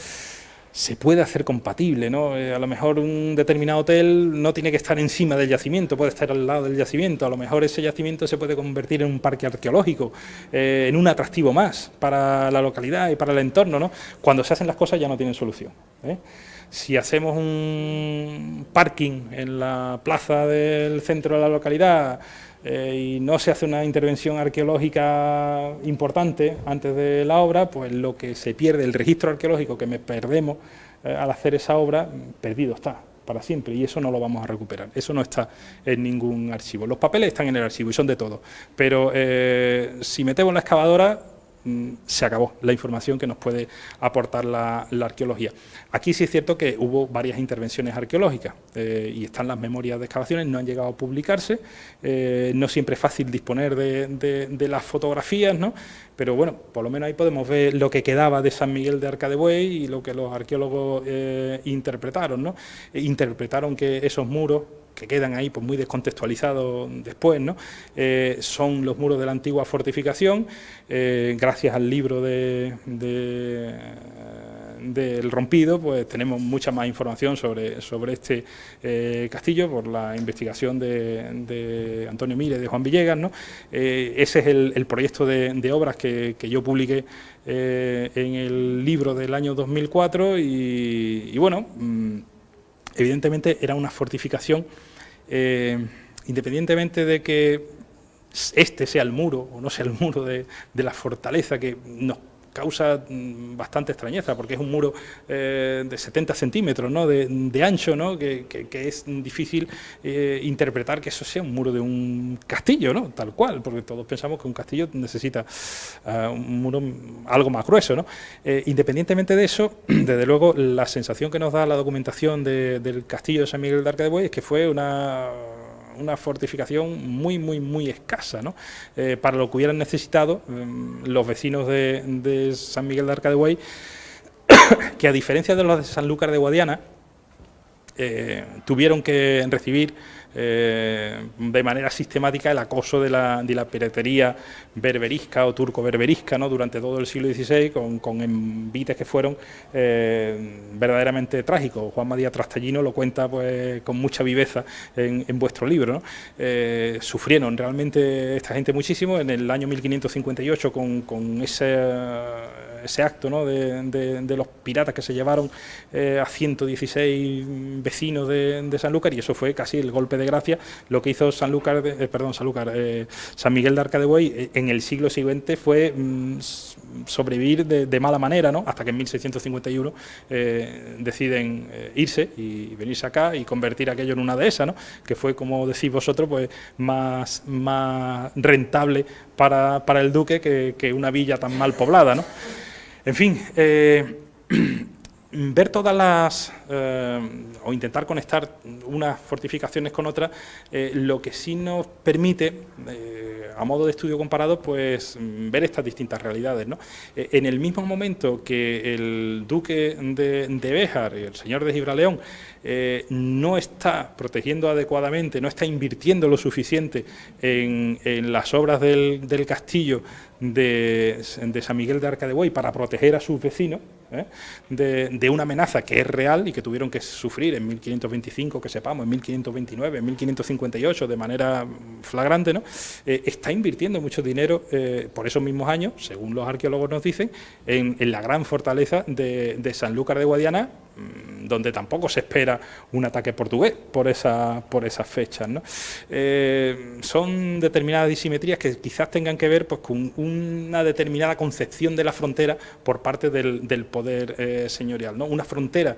se puede hacer compatible, ¿no? A lo mejor un determinado hotel no tiene que estar encima del yacimiento, puede estar al lado del yacimiento. A lo mejor ese yacimiento se puede convertir en un parque arqueológico, en un atractivo más para la localidad y para el entorno, ¿no? Cuando se hacen las cosas ya no tienen solución, Si hacemos un parking en la plaza del centro de la localidad y no se hace una intervención arqueológica importante antes de la obra, pues lo que se pierde, el registro arqueológico que me perdemos al hacer esa obra, perdido está para siempre, y eso no lo vamos a recuperar. Eso no está en ningún archivo. Los papeles están en el archivo y son de todo, pero si metemos la excavadora, se acabó la información que nos puede aportar la arqueología. Aquí sí es cierto que hubo varias intervenciones arqueológicas y están las memorias de excavaciones, no han llegado a publicarse, no siempre es fácil disponer de las fotografías, ¿no? Pero bueno, por lo menos ahí podemos ver lo que quedaba de San Miguel de Arcadebuey y lo que los arqueólogos interpretaron, ¿no? Interpretaron que esos muros que quedan ahí pues muy descontextualizados después, ¿no? Son los muros de la antigua fortificación, gracias al libro del Rompido, pues tenemos mucha más información sobre este castillo por la investigación de Antonio Mire y de Juan Villegas, ¿no? Ese es el proyecto de obras que yo publiqué en el libro del año 2004 y bueno, evidentemente era una fortificación, independientemente de que este sea el muro o no sea el muro de la fortaleza, que nos causa bastante extrañeza, porque es un muro de 70 centímetros, ¿no? de ancho, ¿no? que es difícil interpretar que eso sea un muro de un castillo, ¿no? Tal cual, porque todos pensamos que un castillo necesita un muro algo más grueso, ¿no? Independientemente de eso, desde luego, la sensación que nos da la documentación del castillo de San Miguel de Arcadebuey es que fue una fortificación muy escasa, ¿no? Para lo que hubieran necesitado los vecinos de San Miguel de Arcadebuey, que a diferencia de los de Sanlúcar de Guadiana, tuvieron que recibir de manera sistemática el acoso de la piratería berberisca o turco-berberisca, ¿no? Durante todo el siglo XVI, con envites que fueron verdaderamente trágicos. Juan María Trastallino lo cuenta pues con mucha viveza en vuestro libro, ¿no? Sufrieron realmente esta gente muchísimo en el año 1558 con ese acto, ¿no? de los piratas que se llevaron a 116 vecinos de Sanlúcar, y eso fue casi el golpe de gracia. Lo que hizo San Miguel de Arcadebuey en el siglo siguiente fue sobrevivir de mala manera, ¿no? Hasta que en 1651 deciden irse y venirse acá y convertir aquello en una dehesa, ¿no? Que fue, como decís vosotros, pues más rentable para el duque que una villa tan mal poblada, ¿no? En fin, ver todas las, o intentar conectar unas fortificaciones con otras, lo que sí nos permite, a modo de estudio comparado, pues ver estas distintas realidades, ¿no? En el mismo momento que el duque de Béjar y el señor de Gibraleón no está protegiendo adecuadamente, no está invirtiendo lo suficiente en las obras del castillo de San Miguel de Arcadebuey para proteger a sus vecinos de una amenaza que es real y que tuvieron que sufrir en 1525, que sepamos, en 1529, en 1558, de manera flagrante, ¿no? Está invirtiendo mucho dinero por esos mismos años, según los arqueólogos nos dicen, en la gran fortaleza de Sanlúcar de Guadiana, donde tampoco se espera un ataque portugués por esas fechas, ¿no? Son determinadas disimetrías que quizás tengan que ver pues con una determinada concepción de la frontera por parte del poder señorial, ¿no? Una frontera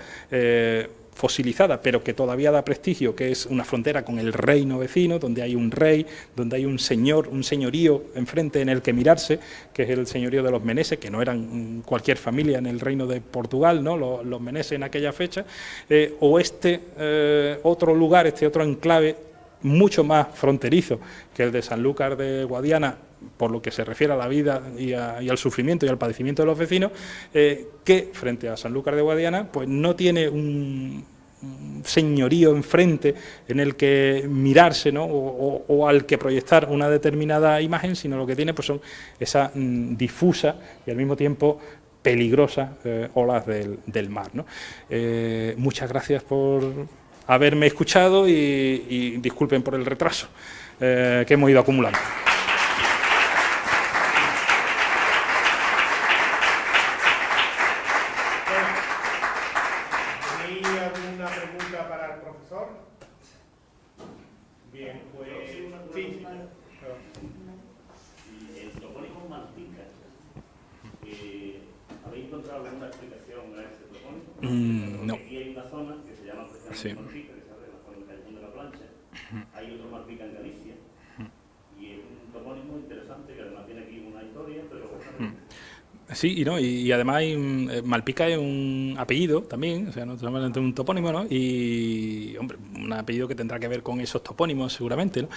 fosilizada, pero que todavía da prestigio, que es una frontera con el reino vecino, donde hay un rey, donde hay un señor, un señorío enfrente en el que mirarse, que es el señorío de los Meneses, que no eran cualquier familia en el reino de Portugal, ¿no? Los Meneses en aquella fecha, o otro lugar, este otro enclave mucho más fronterizo que el de Sanlúcar de Guadiana, por lo que se refiere a la vida y al sufrimiento y al padecimiento de los vecinos, que frente a Sanlúcar de Guadiana pues no tiene un señorío enfrente en el que mirarse, ¿no? o al que proyectar una determinada imagen, sino lo que tiene pues son esa difusa y al mismo tiempo peligrosas olas del mar, ¿no? Muchas gracias por haberme escuchado y disculpen por el retraso que hemos ido acumulando. ¿Tenéis alguna pregunta para el profesor? Bien, pues sí. El topónimo Malpica, ¿habéis encontrado alguna explicación a ese topónimo? No. Aquí hay una zona que se llama precisamente Malpica, que se abre la zona del Callejón de la Plancha. Hay otro Malpica en Galicia, y es un topónimo muy interesante, que además tiene aquí una historia, pero... Sí, y no, y además hay Malpica es un apellido también, o sea, no solamente un topónimo, ¿no? Y, hombre, un apellido que tendrá que ver con esos topónimos seguramente, ¿no?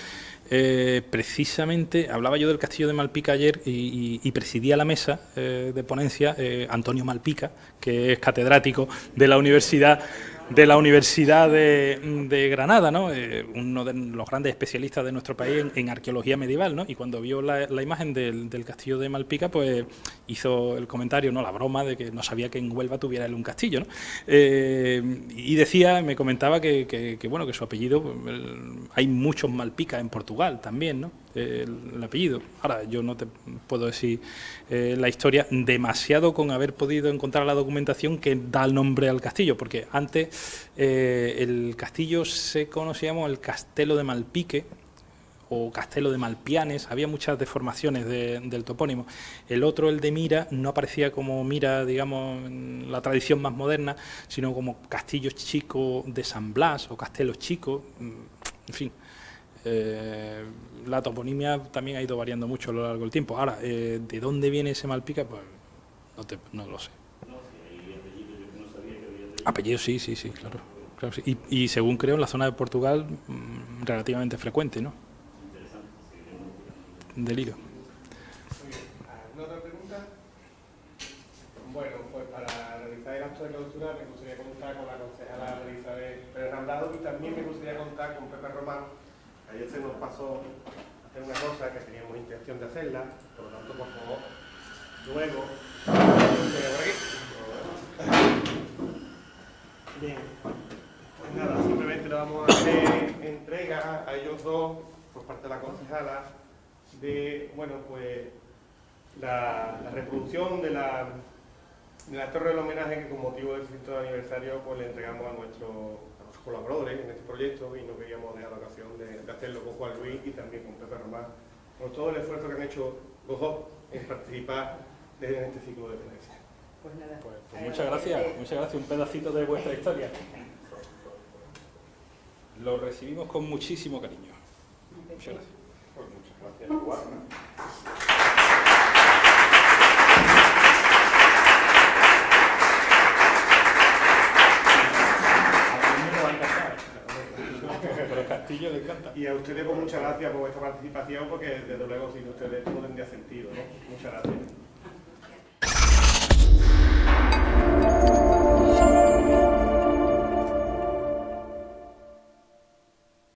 Precisamente, hablaba yo del castillo de Malpica ayer y presidía la mesa de ponencia Antonio Malpica, que es catedrático de la Universidad de Granada, ¿no? Uno de los grandes especialistas de nuestro país en arqueología medieval, ¿no? Y cuando vio la imagen del castillo de Malpica, pues hizo el comentario, ¿no? La broma de que no sabía que en Huelva tuviera él un castillo, ¿no? Y decía, me comentaba que bueno, que su apellido, hay muchos Malpica en Portugal también, ¿no? El apellido. Ahora, yo no te puedo decir la historia demasiado con haber podido encontrar la documentación que da el nombre al castillo, porque antes el castillo se conocía como el Castelo de Malpique o Castelo de Malpianes, había muchas deformaciones del topónimo. El otro, el de Mira, no aparecía como Mira, digamos, en la tradición más moderna, sino como Castillo Chico de San Blas o Castelo Chico, en fin. La toponimia también ha ido variando mucho a lo largo del tiempo. Ahora, ¿de dónde viene ese Malpica? Pues no lo sé. No, si hay apellidos, yo no sabía que había Apellido sí, claro. Claro, sí. Y según creo, en la zona de Portugal, relativamente frecuente, ¿no? interesante. Deliro. ¿Alguna otra pregunta? Bueno, pues para realizar el acto de clausura me gustaría contar con la concejala Elizabeth Pérez Ramblado y también me gustaría contar con Pepe Román. Ayer se nos pasó hacer una cosa que teníamos intención de hacerla, por lo tanto, por favor, luego, por aquí. Bien, pues nada, simplemente le vamos a hacer entrega a ellos dos, por parte de la concejala, de, bueno, pues, la reproducción de la torre del homenaje que con motivo del 100º aniversario pues le entregamos a nuestros colaboradores en este proyecto y no queríamos dejar la ocasión de hacerlo con Juan Luis y también con Pepe Román, por todo el esfuerzo que han hecho los dos en participar en este ciclo de ponencia. Pues nada. Pues muchas gracias, un pedacito de vuestra historia. Lo recibimos con muchísimo cariño. Muchas gracias. Pues muchas gracias, igual, ¿no? Pero Castillo le encanta. Y a ustedes pues muchas gracias por vuestra participación porque desde luego sin ustedes no tendría sentido, ¿no? Muchas gracias.